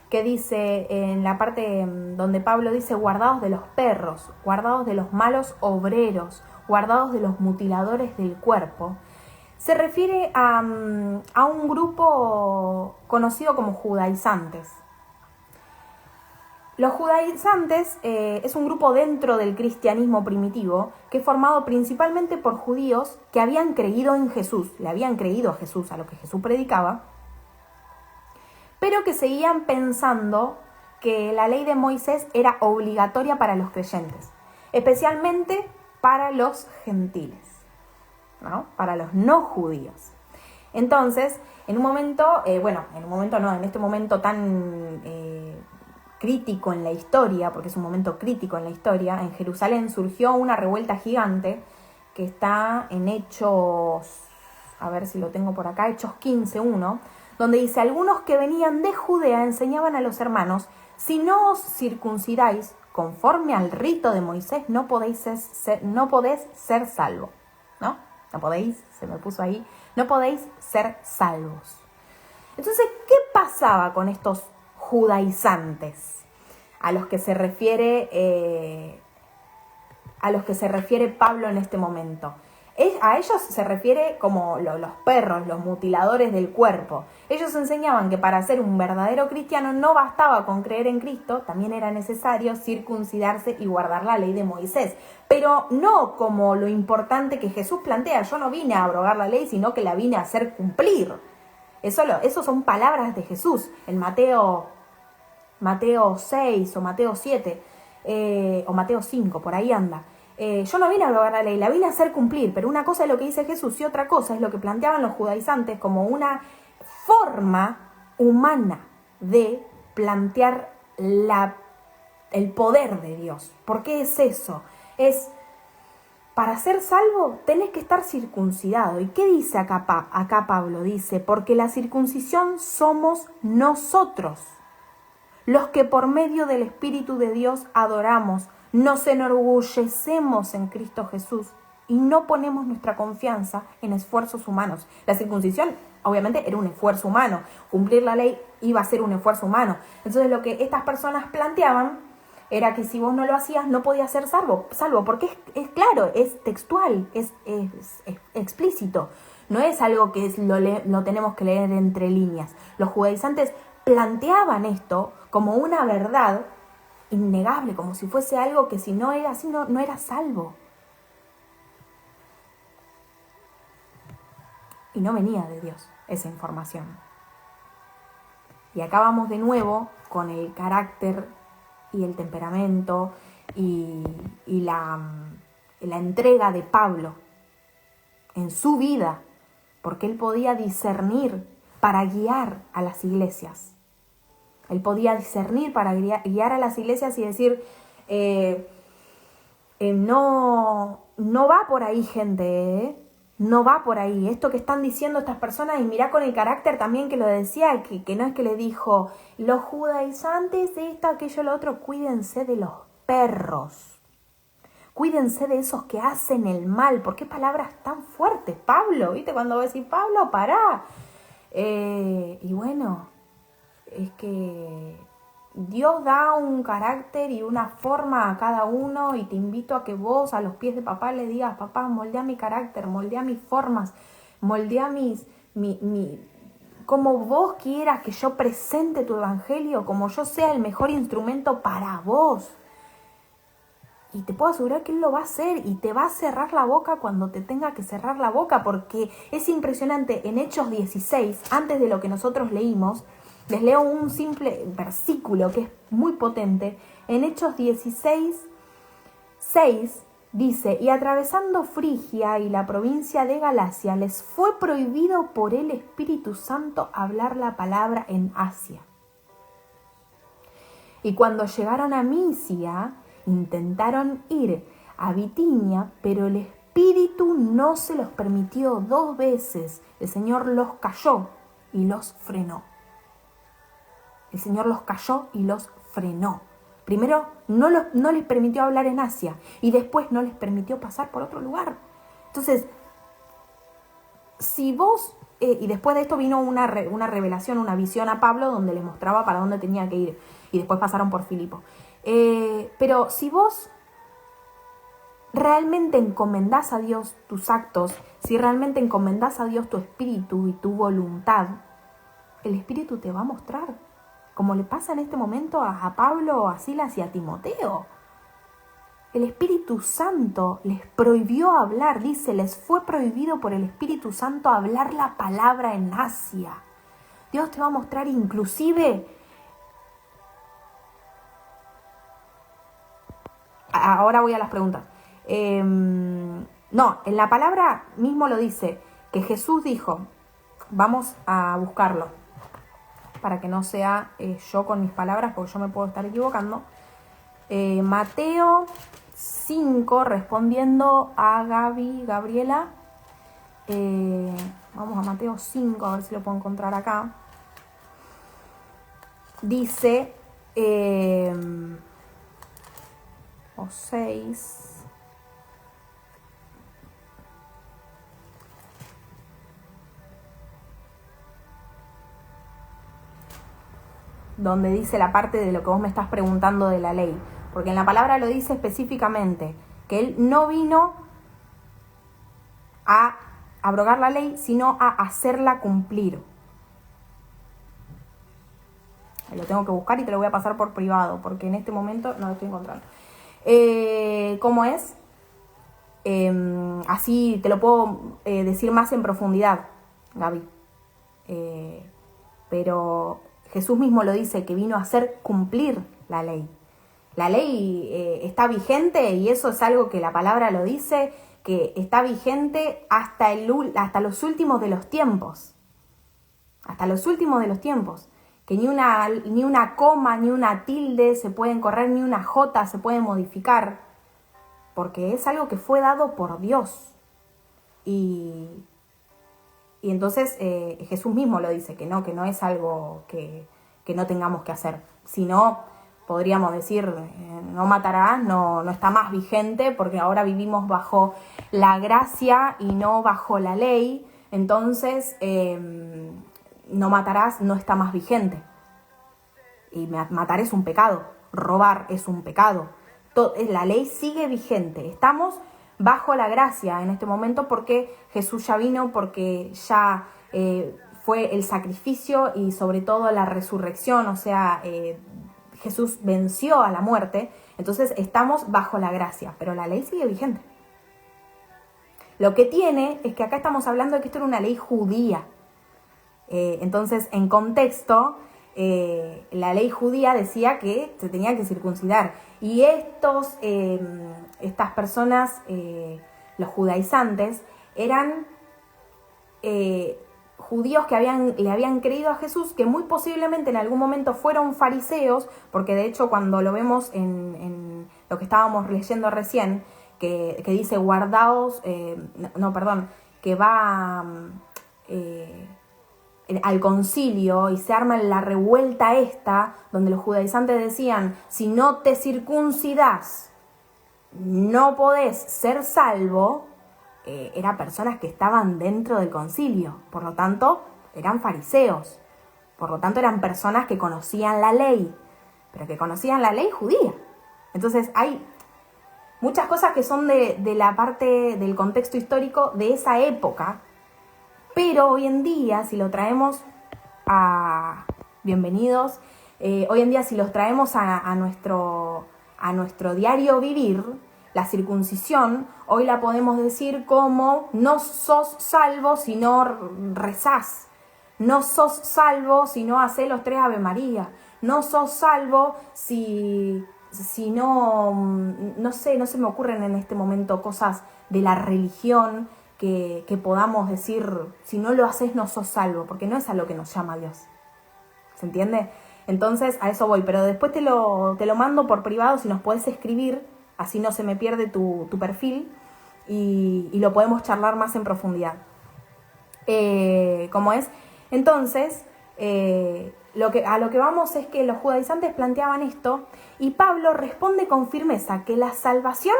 que dice en la parte donde Pablo dice, guardados de los perros, guardados de los malos obreros, guardados de los mutiladores del cuerpo, se refiere a un grupo conocido como judaizantes. Los judaizantes es un grupo dentro del cristianismo primitivo que es formado principalmente por judíos que habían creído en Jesús, le habían creído a Jesús, a lo que Jesús predicaba, pero que seguían pensando que la ley de Moisés era obligatoria para los creyentes, especialmente para los gentiles, ¿no? Para los no judíos. Entonces, en este momento tan crítico en la historia, porque es un momento crítico en la historia, en Jerusalén surgió una revuelta gigante que está en Hechos, a ver si lo tengo por acá, Hechos 15:1, donde dice: algunos que venían de Judea enseñaban a los hermanos: si no os circuncidáis conforme al rito de Moisés, no podéis ser salvos, ¿no? No podéis, se me puso ahí, no podéis ser salvos. Entonces, ¿qué pasaba con estos judaizantes a los que se refiere Pablo en este momento? A ellos se refiere como los perros, los mutiladores del cuerpo. Ellos enseñaban que para ser un verdadero cristiano no bastaba con creer en Cristo, también era necesario circuncidarse y guardar la ley de Moisés. Pero no como lo importante que Jesús plantea: yo no vine a abrogar la ley, sino que la vine a hacer cumplir. Eso son palabras de Jesús en Mateo 6 o Mateo 7 o Mateo 5, por ahí anda. Yo no vine a abrogar la ley, la vine a hacer cumplir. Pero una cosa es lo que dice Jesús y otra cosa es lo que planteaban los judaizantes como una forma humana de plantear el poder de Dios. ¿Por qué es eso? Para ser salvo tenés que estar circuncidado. ¿Y qué dice acá Pablo? Dice: porque la circuncisión somos nosotros, los que por medio del Espíritu de Dios adoramos, nos enorgullecemos en Cristo Jesús y no ponemos nuestra confianza en esfuerzos humanos. La circuncisión obviamente era un esfuerzo humano, cumplir la ley iba a ser un esfuerzo humano. Entonces lo que estas personas planteaban era que si vos no lo hacías no podías ser salvo, porque es claro, es textual, es explícito. No es algo que lo tenemos que leer entre líneas. Los judaizantes planteaban esto como una verdad innegable, como si fuese algo que si no era así, no era salvo. Y no venía de Dios esa información. Y acá vamos de nuevo con el carácter y el temperamento y la entrega de Pablo en su vida, porque él podía discernir para guiar a las iglesias. Él podía discernir para guiar a las iglesias y decir: no va por ahí, gente, no va por ahí. Esto que están diciendo estas personas, y mirá con el carácter también que lo decía, que no es que le dijo: los judaizantes, esto, aquello, lo otro, cuídense de los perros. Cuídense de esos que hacen el mal. ¿Por qué palabras tan fuertes, Pablo? ¿Viste? Cuando vos decís: Pablo, pará. Y bueno, es que Dios da un carácter y una forma a cada uno, y te invito a que vos a los pies de papá le digas: papá, moldea mi carácter, moldea mis formas, moldea como vos quieras que yo presente tu evangelio, como yo sea el mejor instrumento para vos. Y te puedo asegurar que Él lo va a hacer y te va a cerrar la boca cuando te tenga que cerrar la boca, porque es impresionante. En Hechos 16, antes de lo que nosotros leímos, les leo un simple versículo que es muy potente. En Hechos 16, 6 dice: y atravesando Frigia y la provincia de Galacia, les fue prohibido por el Espíritu Santo hablar la palabra en Asia. Y cuando llegaron a Misia, intentaron ir a Bitinia, pero el Espíritu no se los permitió. 2 veces el Señor los cayó y los frenó. El Señor los cayó y los frenó. Primero no les permitió hablar en Asia y después no les permitió pasar por otro lugar. Entonces, si vos... y después de esto vino una revelación, una visión a Pablo donde les mostraba para dónde tenía que ir. Y después pasaron por Filipo. Pero si vos realmente encomendás a Dios tus actos, si realmente encomendás a Dios tu espíritu y tu voluntad, el Espíritu te va a mostrar como le pasa en este momento a Pablo, a Silas y a Timoteo. El Espíritu Santo les prohibió hablar, dice, les fue prohibido por el Espíritu Santo hablar la palabra en Asia. Dios te va a mostrar inclusive, ahora voy a las preguntas. No, en la palabra mismo lo dice, que Jesús dijo, vamos a buscarlo, para que no sea yo con mis palabras, porque yo me puedo estar equivocando. Mateo 5, respondiendo a Gabriela. Vamos a Mateo 5, a ver si lo puedo encontrar acá. Dice, o 6... donde dice la parte de lo que vos me estás preguntando de la ley. Porque en la palabra lo dice específicamente, que Él no vino a abrogar la ley, sino a hacerla cumplir. Lo tengo que buscar y te lo voy a pasar por privado, porque en este momento no lo estoy encontrando. ¿Cómo es? Así te lo puedo decir más en profundidad, Gaby. Pero Jesús mismo lo dice, que vino a hacer cumplir la ley. La ley está vigente, y eso es algo que la palabra lo dice, que está vigente hasta los últimos de los tiempos. Hasta los últimos de los tiempos. Que ni una coma, ni una tilde se pueden correr, ni una jota se puede modificar. Porque es algo que fue dado por Dios. Y entonces Jesús mismo lo dice, que no es algo que no tengamos que hacer. Si no, podríamos decir, no matarás, no está más vigente, porque ahora vivimos bajo la gracia y no bajo la ley. Entonces, no matarás no está más vigente. Y matar es un pecado, robar es un pecado. La ley sigue vigente. Estamos bajo la gracia en este momento porque Jesús ya vino, porque ya fue el sacrificio y sobre todo la resurrección, o sea, Jesús venció a la muerte. Entonces estamos bajo la gracia, pero la ley sigue vigente. Lo que tiene es que acá estamos hablando de que esto era una ley judía. Entonces, en contexto, la ley judía decía que se tenía que circuncidar. Y estas personas, los judaizantes, eran judíos que le habían creído a Jesús, que muy posiblemente en algún momento fueron fariseos, porque de hecho cuando lo vemos en lo que estábamos leyendo recién, que dice guardaos, que va al concilio y se arma la revuelta esta, donde los judaizantes decían, si no te circuncidas, no podés ser salvo. Eran personas que estaban dentro del concilio, por lo tanto, eran fariseos, por lo tanto, eran personas que conocían la ley, pero que conocían la ley judía. Entonces, hay muchas cosas que son de la parte del contexto histórico de esa época, pero hoy en día, si lo traemos a... Bienvenidos. Hoy en día, si los traemos a nuestro diario vivir, la circuncisión, hoy la podemos decir como no sos salvo si no rezás. No sos salvo si no hacés los 3 Ave María. No sos salvo si no sé, no se me ocurren en este momento cosas de la religión que podamos decir, si no lo haces no sos salvo, porque no es a lo que nos llama Dios. ¿Se entiende? Entonces a eso voy, pero después te lo mando por privado, si nos podés escribir, así no se me pierde tu perfil y lo podemos charlar más en profundidad. ¿Cómo es? Entonces, a lo que vamos es que los judaizantes planteaban esto y Pablo responde con firmeza que la salvación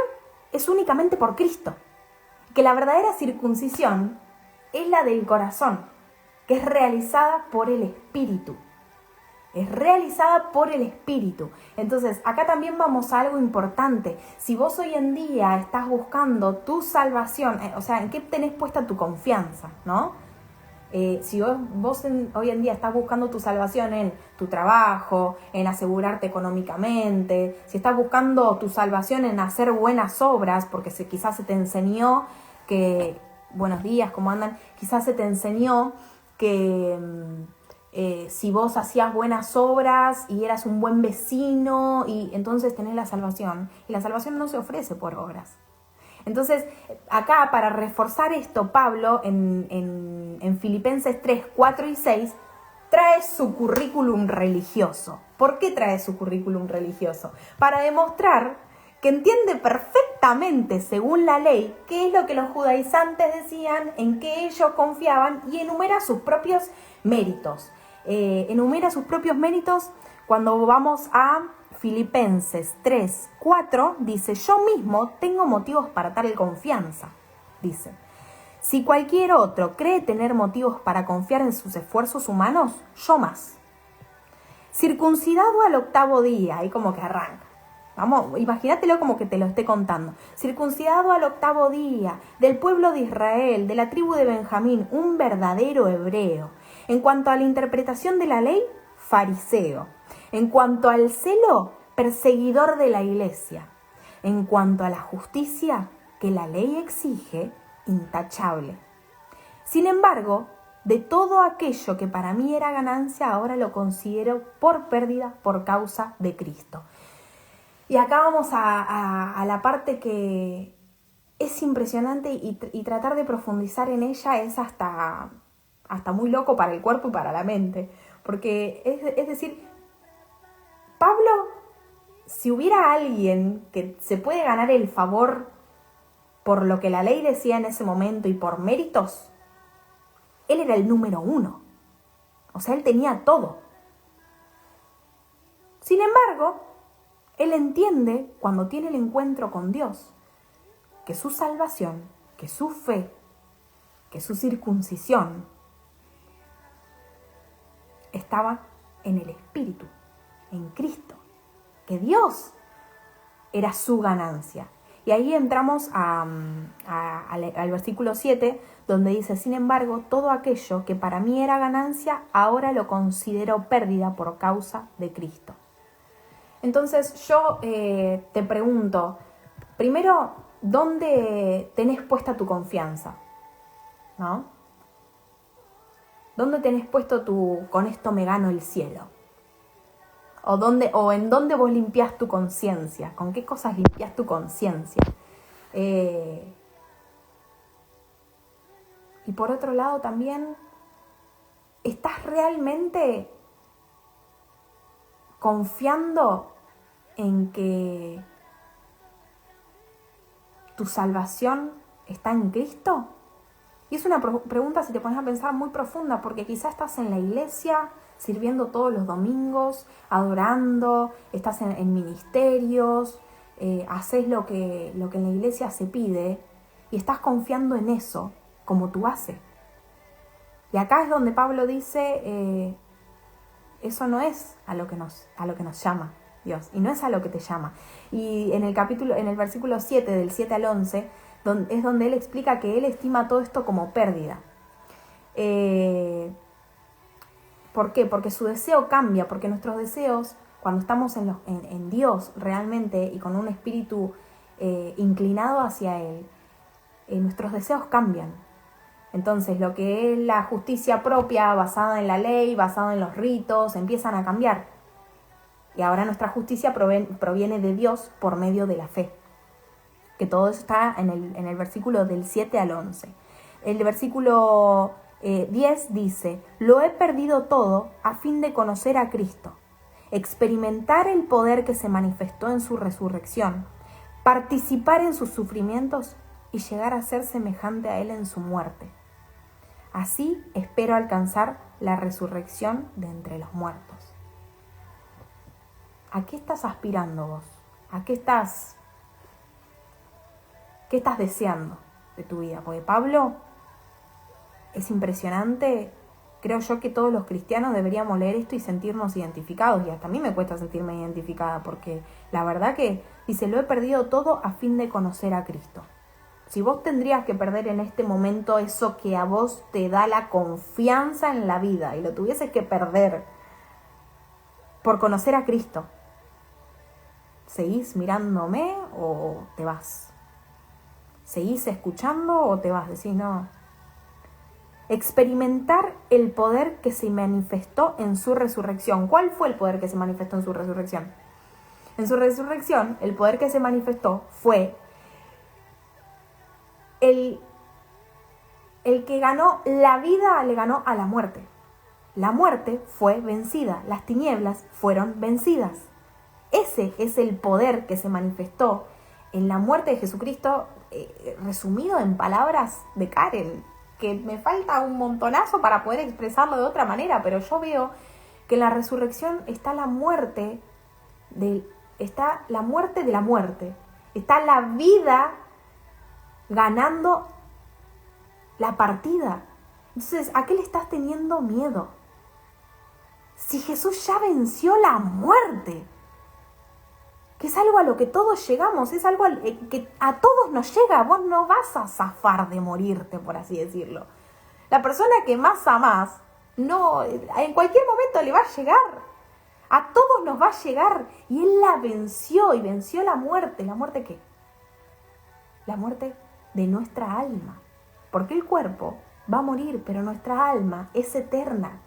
es únicamente por Cristo, que la verdadera circuncisión es la del corazón, que es realizada por el Espíritu. Es realizada por el Espíritu. Entonces, acá también vamos a algo importante. Si vos hoy en día estás buscando tu salvación, o sea, ¿en qué tenés puesta tu confianza, no? Si vos hoy en día estás buscando tu salvación en tu trabajo, en asegurarte económicamente, si estás buscando tu salvación en hacer buenas obras, porque quizás se te enseñó que, buenos días, ¿cómo andan? Quizás se te enseñó que si vos hacías buenas obras y eras un buen vecino, y entonces tenés la salvación. Y la salvación no se ofrece por obras. Entonces, acá para reforzar esto, Pablo en Filipenses 3, 4 y 6 trae su currículum religioso. ¿Por qué trae su currículum religioso? Para demostrar que entiende perfectamente, según la ley, qué es lo que los judaizantes decían, en qué ellos confiaban, y enumera sus propios méritos. Cuando vamos a Filipenses 3, 4, dice: yo mismo tengo motivos para tal confianza. Dice: si cualquier otro cree tener motivos para confiar en sus esfuerzos humanos, yo más. Circuncidado al 8º día, ahí como que arranca. Vamos, imagínatelo como que te lo esté contando. Circuncidado al 8º día, del pueblo de Israel, de la tribu de Benjamín, un verdadero hebreo. En cuanto a la interpretación de la ley, fariseo. En cuanto al celo, perseguidor de la iglesia. En cuanto a la justicia que la ley exige, intachable. Sin embargo, de todo aquello que para mí era ganancia, ahora lo considero por pérdida por causa de Cristo. Y acá vamos a la parte que es impresionante, y tratar de profundizar en ella es hasta muy loco para el cuerpo y para la mente. Porque es decir, Pablo, si hubiera alguien que se puede ganar el favor por lo que la ley decía en ese momento y por méritos, él era el número 1. O sea, él tenía todo. Sin embargo, él entiende, cuando tiene el encuentro con Dios, que su salvación, que su fe, que su circuncisión estaba en el Espíritu, en Cristo, que Dios era su ganancia. Y ahí entramos al versículo 7, donde dice: sin embargo, todo aquello que para mí era ganancia, ahora lo considero pérdida por causa de Cristo. Entonces yo te pregunto, primero, ¿dónde tenés puesta tu confianza? ¿No? ¿Dónde tenés puesto con esto me gano el cielo? ¿O en dónde vos limpiás tu conciencia? ¿Con qué cosas limpiás tu conciencia? Y por otro lado también, ¿estás realmente confiando en que tu salvación está en Cristo? Y es una pregunta, si te pones a pensar, muy profunda, porque quizás estás en la iglesia sirviendo todos los domingos, adorando, estás en ministerios, haces lo que en la iglesia se pide, y estás confiando en eso como tú haces. Y acá es donde Pablo dice, eso no es a lo que nos llama Dios, y no es a lo que te llama. Y en el versículo 7, del 7 al 11, es donde él explica que él estima todo esto como pérdida. ¿Por qué? Porque su deseo cambia, porque nuestros deseos, cuando estamos en Dios realmente y con un espíritu inclinado hacia Él, nuestros deseos cambian. Entonces, lo que es la justicia propia, basada en la ley, basada en los ritos, empiezan a cambiar. Y ahora nuestra justicia proviene de Dios por medio de la fe. Que todo eso está en el versículo del 7 al 11. El versículo 10 dice: lo he perdido todo a fin de conocer a Cristo, experimentar el poder que se manifestó en su resurrección, participar en sus sufrimientos y llegar a ser semejante a Él en su muerte. Así espero alcanzar la resurrección de entre los muertos. ¿A qué estás aspirando vos? ¿A qué estás deseando de tu vida? Porque Pablo es impresionante. Creo yo que todos los cristianos deberíamos leer esto y sentirnos identificados. Y hasta a mí me cuesta sentirme identificada, porque la verdad que dice: lo he perdido todo a fin de conocer a Cristo. Si vos tendrías que perder en este momento eso que a vos te da la confianza en la vida y lo tuvieses que perder por conocer a Cristo, ¿seguís mirándome o te vas? ¿Seguís escuchando o te vas? Decís, no. Experimentar el poder que se manifestó en su resurrección. ¿Cuál fue el poder que se manifestó en su resurrección? En su resurrección, el poder que se manifestó fue el que ganó la vida, le ganó a la muerte. La muerte fue vencida, las tinieblas fueron vencidas. Ese es el poder que se manifestó en la muerte de Jesucristo, resumido en palabras de Karen, que me falta un montonazo para poder expresarlo de otra manera, pero yo veo que en la resurrección está la muerte de la muerte, está la vida ganando la partida. Entonces, ¿a qué le estás teniendo miedo? Si Jesús ya venció la muerte, que es algo a lo que todos llegamos, es algo que a todos nos llega. Vos no vas a zafar de morirte, por así decirlo. La persona que más amás, no, en cualquier momento le va a llegar. A todos nos va a llegar. Y Él la venció, y venció la muerte. ¿La muerte qué? La muerte de nuestra alma. Porque el cuerpo va a morir, pero nuestra alma es eterna.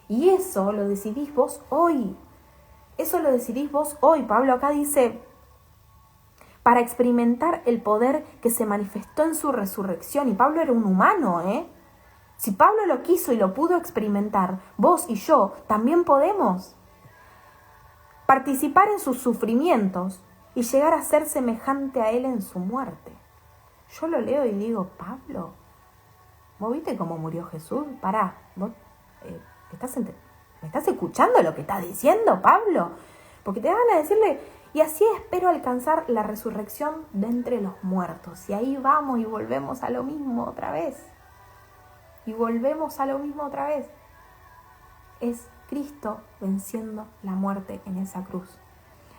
Y eso lo decidís vos hoy. Eso lo decidís vos hoy. Pablo acá dice, para experimentar el poder que se manifestó en su resurrección. Y Pablo era un humano, ¿eh? Si Pablo lo quiso y lo pudo experimentar, vos y yo también podemos participar en sus sufrimientos y llegar a ser semejante a Él en su muerte. Yo lo leo y digo, Pablo, ¿vos viste cómo murió Jesús? Pará, ¿vos me estás escuchando lo que estás diciendo, Pablo? Porque te van a decirle, y así espero alcanzar la resurrección de entre los muertos. Y ahí vamos y volvemos a lo mismo otra vez. Es Cristo venciendo la muerte en esa cruz.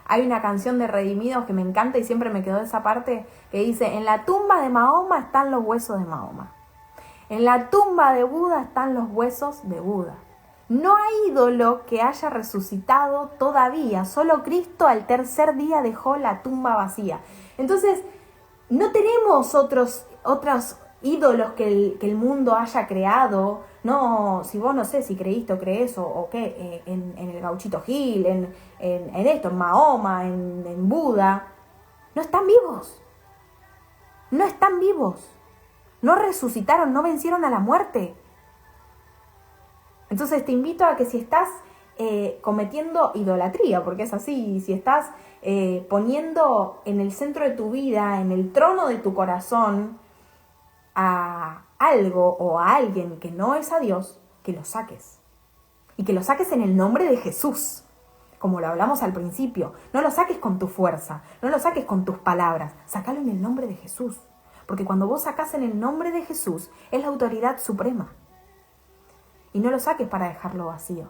Hay una canción de Redimidos que me encanta y siempre me quedó esa parte que dice, en la tumba de Mahoma están los huesos de Mahoma. En la tumba de Buda están los huesos de Buda. No hay ídolo que haya resucitado todavía. Solo Cristo al tercer día dejó la tumba vacía. Entonces, no tenemos otros ídolos que el mundo haya creado. No, si vos no sé si creíste o crees o qué, en el Gauchito Gil, en esto, en Mahoma, en Buda. No están vivos. No están vivos. No resucitaron, no vencieron a la muerte. Entonces te invito a que si estás cometiendo idolatría, porque es así, si estás poniendo en el centro de tu vida, en el trono de tu corazón, a algo o a alguien que no es a Dios, que lo saques. Y que lo saques en el nombre de Jesús, como lo hablamos al principio. No lo saques con tu fuerza, no lo saques con tus palabras, sácalo en el nombre de Jesús. Porque cuando vos sacás en el nombre de Jesús, es la autoridad suprema. Y no lo saques para dejarlo vacío.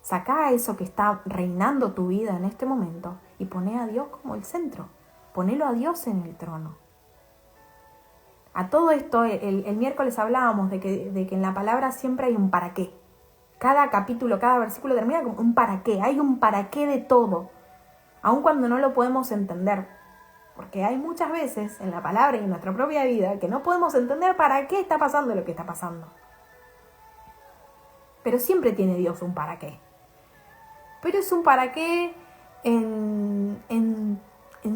Sacá eso que está reinando tu vida en este momento y poné a Dios como el centro. Ponelo a Dios en el trono. A todo esto, el miércoles hablábamos de que en la palabra siempre hay un para qué. Cada capítulo, cada versículo termina con un para qué. Hay un para qué de todo, aun cuando no lo podemos entender. Porque hay muchas veces en la palabra y en nuestra propia vida que no podemos entender para qué está pasando lo que está pasando. Pero siempre tiene Dios un para qué. Pero es un para qué en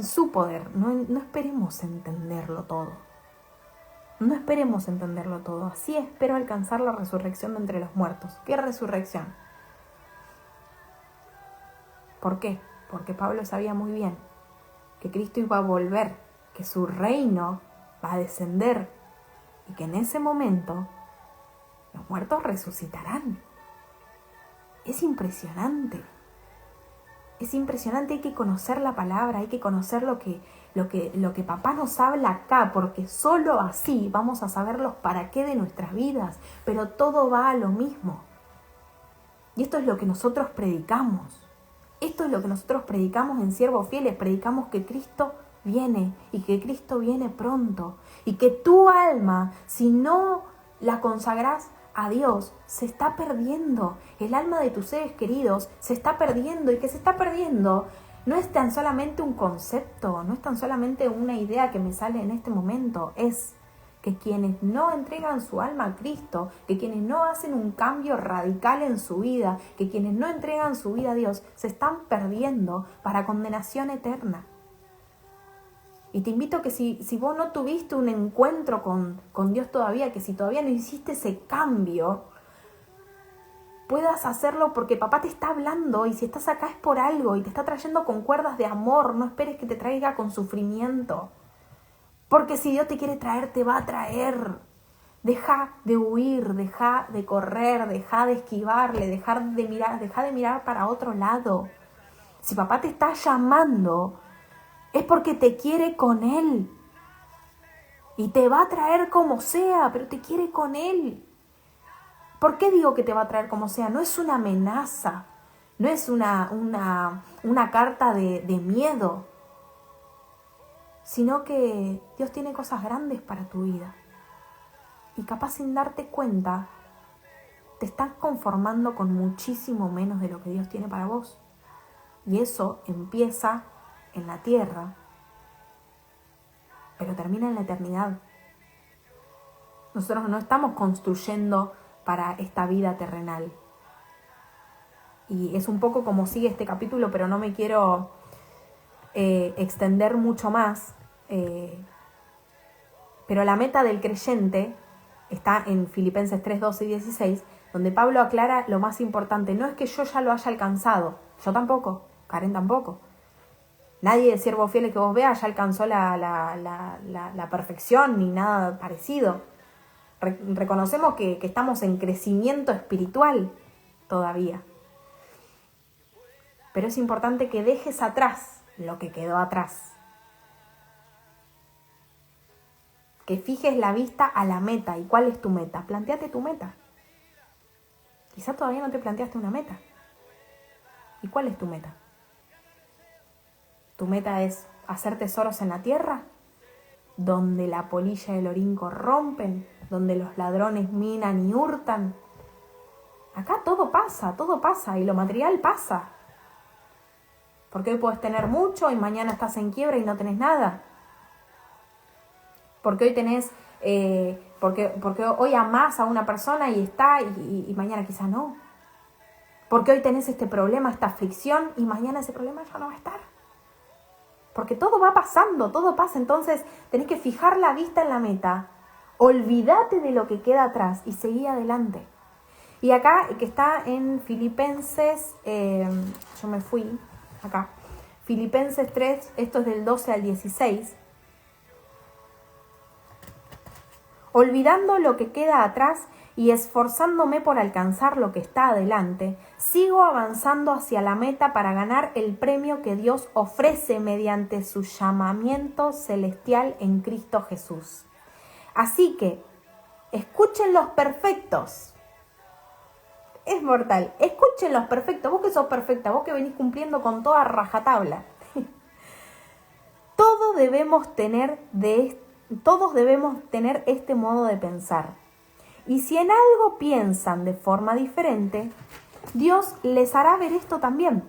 su poder. No esperemos entenderlo todo. No esperemos entenderlo todo. Así espero alcanzar la resurrección de entre los muertos. ¿Qué resurrección? ¿Por qué? Porque Pablo sabía muy bien que Cristo iba a volver, que su reino va a descender y que en ese momento los muertos resucitarán. Es impresionante. Es impresionante, hay que conocer la palabra, hay que conocer lo que papá nos habla acá, porque solo así vamos a saber los para qué de nuestras vidas, pero todo va a lo mismo. Y esto es lo que nosotros predicamos. Esto es lo que nosotros predicamos en Siervos Fieles, predicamos que Cristo viene y que Cristo viene pronto y que tu alma, si no la consagras a Dios, se está perdiendo. El alma de tus seres queridos se está perdiendo, y que se está perdiendo no es tan solamente un concepto, no es tan solamente una idea que me sale en este momento, es que quienes no entregan su alma a Cristo, que quienes no hacen un cambio radical en su vida, que quienes no entregan su vida a Dios, se están perdiendo para condenación eterna. Y te invito a que si vos no tuviste un encuentro con Dios todavía, que si todavía no hiciste ese cambio, puedas hacerlo, porque papá te está hablando, y si estás acá es por algo y te está trayendo con cuerdas de amor. No esperes que te traiga con sufrimiento, porque si Dios te quiere traer, te va a traer. Deja de huir, deja de correr, deja de esquivarle, deja de mirar para otro lado. Si papá te está llamando, es porque te quiere con Él. Y te va a traer como sea, pero te quiere con Él. ¿Por qué digo que te va a traer como sea? No es una amenaza, no es una carta de miedo, sino que Dios tiene cosas grandes para tu vida. Y capaz sin darte cuenta, te estás conformando con muchísimo menos de lo que Dios tiene para vos. Y eso empieza en la tierra, pero termina en la eternidad. Nosotros no estamos construyendo para esta vida terrenal. Y es un poco como sigue este capítulo, pero no me quiero extender mucho más. Pero la meta del creyente está en Filipenses 3, 12 y 16, donde Pablo aclara lo más importante. No es que yo ya lo haya alcanzado, yo tampoco, Karen tampoco. Nadie de siervos fieles que vos veas ya alcanzó la perfección ni nada parecido. Reconocemos que estamos en crecimiento espiritual todavía. Pero es importante que dejes atrás lo que quedó atrás. Que fijes la vista a la meta. ¿Y cuál es tu meta? Plantéate tu meta. Quizá todavía no te planteaste una meta. ¿Y cuál es tu meta? ¿Tu meta es hacer tesoros en la tierra? Donde la polilla y el orín corrompen, donde los ladrones minan y hurtan. Acá todo pasa y lo material pasa. Porque hoy puedes tener mucho y mañana estás en quiebra y no tenés nada. Porque hoy tenés, porque hoy amás a una persona y está y mañana quizá no. Porque hoy tenés este problema, esta aflicción, y mañana ese problema ya no va a estar. Porque todo va pasando, todo pasa. Entonces tenés que fijar la vista en la meta. Olvídate de lo que queda atrás y seguí adelante. Y acá, que está en Filipenses, yo me fui acá, Filipenses 3, esto es del 12 al 16. Olvidando lo que queda atrás y esforzándome por alcanzar lo que está adelante, sigo avanzando hacia la meta para ganar el premio que Dios ofrece mediante su llamamiento celestial en Cristo Jesús. Así que, escuchen los perfectos. Es mortal. Escuchen los perfectos. Vos que sos perfecta, vos que venís cumpliendo con toda rajatabla. Todos debemos tener este modo de pensar. Y si en algo piensan de forma diferente, Dios les hará ver esto también.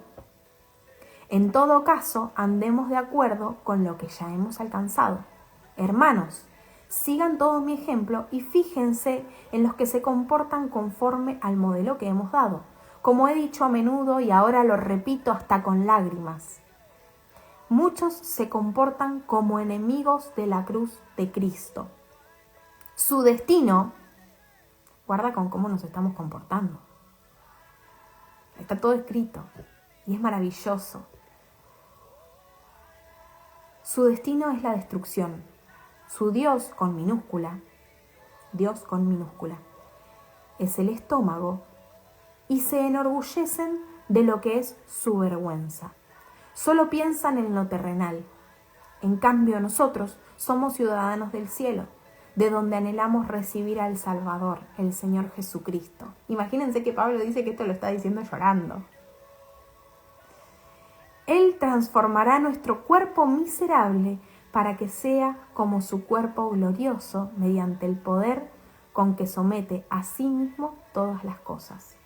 En todo caso, andemos de acuerdo con lo que ya hemos alcanzado. Hermanos, sigan todos mi ejemplo y fíjense en los que se comportan conforme al modelo que hemos dado. Como he dicho a menudo y ahora lo repito hasta con lágrimas. Muchos se comportan como enemigos de la cruz de Cristo. Su destino, guarda con cómo nos estamos comportando. Está todo escrito y es maravilloso. Su destino es la destrucción. Su Dios con minúscula, es el estómago y se enorgullecen de lo que es su vergüenza. Solo piensan en lo terrenal. En cambio, nosotros somos ciudadanos del cielo, de donde anhelamos recibir al Salvador, el Señor Jesucristo. Imagínense que Pablo dice que esto lo está diciendo llorando. Él transformará nuestro cuerpo miserable para que sea como su cuerpo glorioso mediante el poder con que somete a sí mismo todas las cosas.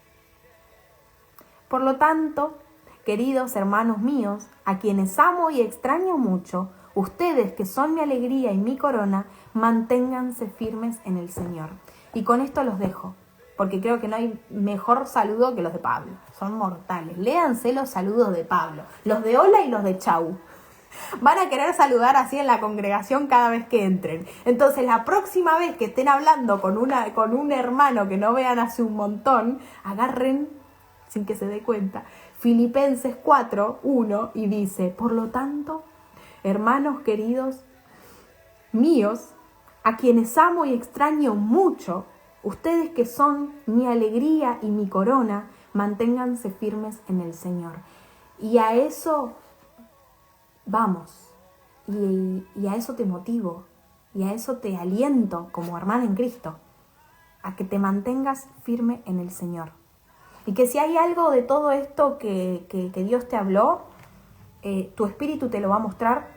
Por lo tanto, queridos hermanos míos, a quienes amo y extraño mucho, ustedes que son mi alegría y mi corona, manténganse firmes en el Señor. Y con esto los dejo, porque creo que no hay mejor saludo que los de Pablo. Son mortales. Léanse los saludos de Pablo, los de hola y los de chau. Van a querer saludar así en la congregación cada vez que entren. Entonces, la próxima vez que estén hablando con un hermano que no vean hace un montón, agarren, sin que se dé cuenta, Filipenses 4:1 y dice: por lo tanto, hermanos queridos míos, a quienes amo y extraño mucho, ustedes que son mi alegría y mi corona, manténganse firmes en el Señor. Y a eso vamos, y a eso te motivo, y a eso te aliento como hermana en Cristo, a que te mantengas firme en el Señor. Y que si hay algo de todo esto que Dios te habló, tu espíritu te lo va a mostrar,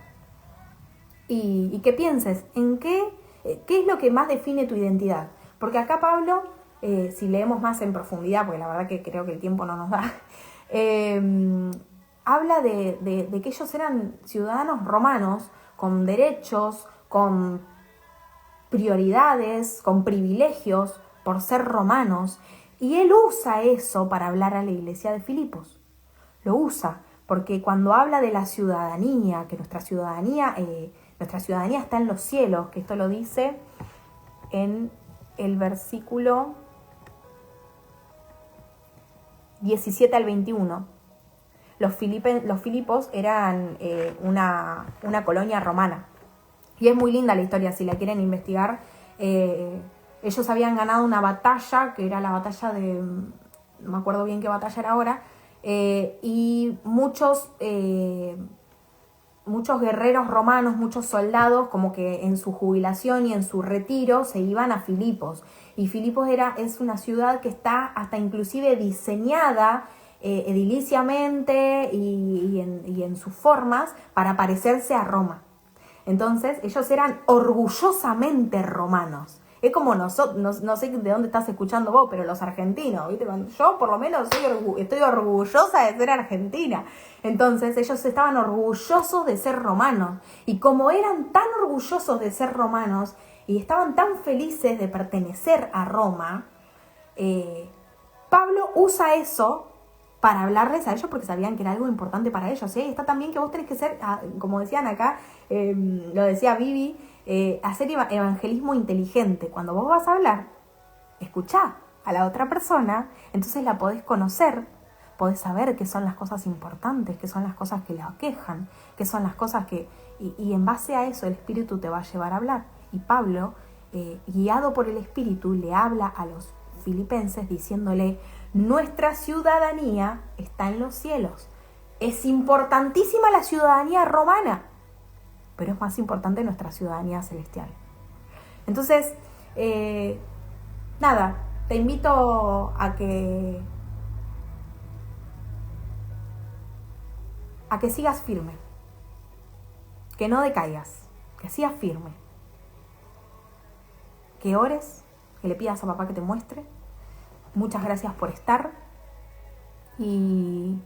y que pienses en qué es lo que más define tu identidad. Porque acá Pablo, si leemos más en profundidad, porque la verdad que creo que el tiempo no nos da, habla de que ellos eran ciudadanos romanos con derechos, con prioridades, con privilegios por ser romanos, y él usa eso para hablar a la iglesia de Filipos. Lo usa porque cuando habla de la ciudadanía, que nuestra ciudadanía está en los cielos, que esto lo dice en el versículo 17 al 21. Los Filipos eran una colonia romana. Y es muy linda la historia, si la quieren investigar. Ellos habían ganado una batalla, que era la batalla de... no me acuerdo bien qué batalla era ahora. Y muchos guerreros romanos, muchos soldados, como que en su jubilación y en su retiro se iban a Filipos. Y Filipos es una ciudad que está hasta inclusive diseñada ediliciamente y en sus formas para parecerse a Roma. Entonces ellos eran orgullosamente romanos. Es como nosotros, no sé de dónde estás escuchando vos, pero los argentinos, ¿viste? Yo por lo menos estoy orgullosa de ser argentina. Entonces ellos estaban orgullosos de ser romanos. Y como eran tan orgullosos de ser romanos y estaban tan felices de pertenecer a Roma, Pablo usa eso para hablarles a ellos porque sabían que era algo importante para ellos. Está también que vos tenés que ser, como decían acá, lo decía Vivi, hacer evangelismo inteligente. Cuando vos vas a hablar, escuchá a la otra persona, entonces la podés conocer, podés saber qué son las cosas importantes, qué son las cosas que la aquejan, qué son las cosas que... Y en base a eso el Espíritu te va a llevar a hablar. Y Pablo, guiado por el Espíritu, le habla a los filipenses diciéndole: nuestra ciudadanía está en los cielos. Es importantísima la ciudadanía romana, pero es más importante nuestra ciudadanía celestial. Entonces, nada, te invito a que sigas firme, que no decaigas, que sigas firme, que ores, que le pidas a papá que te muestre. Muchas gracias por estar y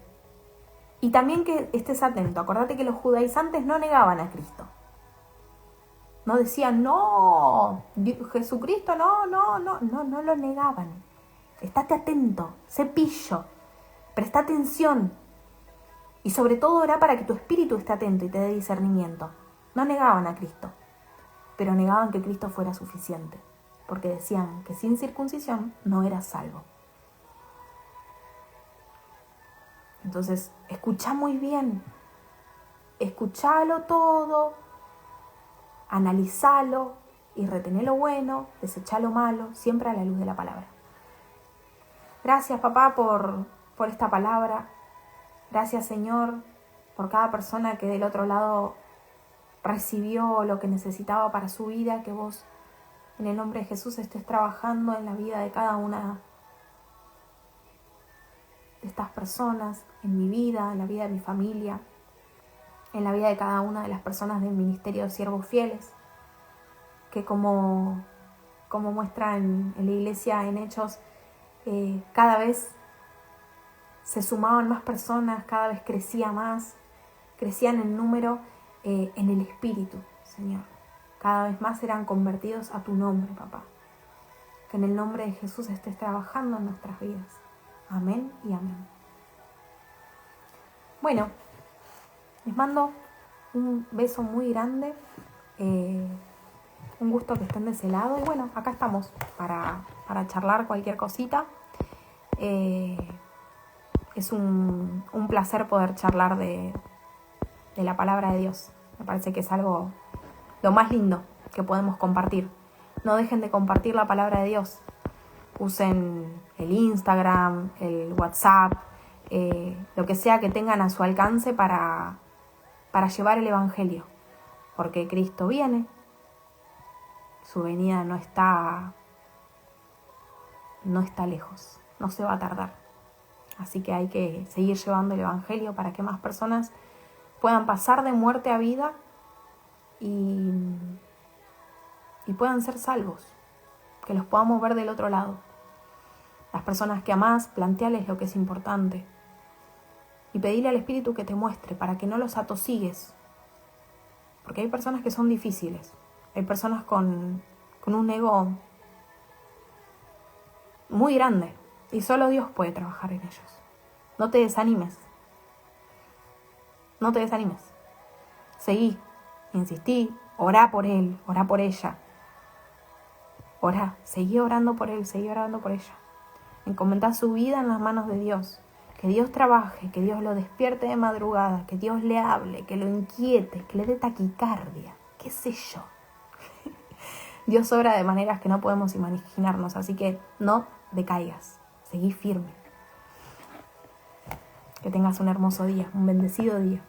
también que estés atento. Acordate que los judaizantes no negaban a Cristo. No decían, no, Jesucristo, no lo negaban. Estate atento, sé pillo, presta atención. Y sobre todo ora para que tu espíritu esté atento y te dé discernimiento. No negaban a Cristo, pero negaban que Cristo fuera suficiente, porque decían que sin circuncisión no eras salvo. Entonces, escucha muy bien, escuchalo todo, analizalo y retené lo bueno, desechá lo malo, siempre a la luz de la palabra. Gracias, papá, por esta palabra. Gracias, Señor, por cada persona que del otro lado recibió lo que necesitaba para su vida, que vos, en el nombre de Jesús, estés trabajando en la vida de cada una de estas personas, en mi vida, en la vida de mi familia. en la vida de cada una de las personas del Ministerio de Siervos Fieles, que como muestra en la iglesia en Hechos, cada vez se sumaban más personas, cada vez crecía más, crecían en número en el Espíritu, Señor. Cada vez más eran convertidos a tu nombre, papá. Que en el nombre de Jesús estés trabajando en nuestras vidas. Amén y amén. Bueno, les mando un beso muy grande. Un gusto que estén de ese lado. Y bueno, acá estamos para charlar cualquier cosita. Es un placer poder charlar de la palabra de Dios. Me parece que es algo lo más lindo que podemos compartir. No dejen de compartir la palabra de Dios. Usen el Instagram, el WhatsApp, lo que sea que tengan a su alcance para llevar el Evangelio. Porque Cristo viene. Su venida no está lejos. No se va a tardar. Así que hay que seguir llevando el Evangelio para que más personas puedan pasar de muerte a vida y puedan ser salvos, que los podamos ver del otro lado. Las personas que amás, planteales lo que es importante y pedirle al Espíritu que te muestre para que no los atosigues, porque hay personas que son difíciles, hay personas con un ego muy grande y solo Dios puede trabajar en ellos. No te desanimes, no te desanimes, seguí, insistí, orá por él, orá por ella. Orá, seguí orando por él, seguí orando por ella. Encomendá su vida en las manos de Dios. Que Dios trabaje, que Dios lo despierte de madrugada, que Dios le hable, que lo inquiete, que le dé taquicardia, qué sé yo. Dios obra de maneras que no podemos imaginarnos, así que no decaigas, seguí firme. Que tengas un hermoso día, un bendecido día.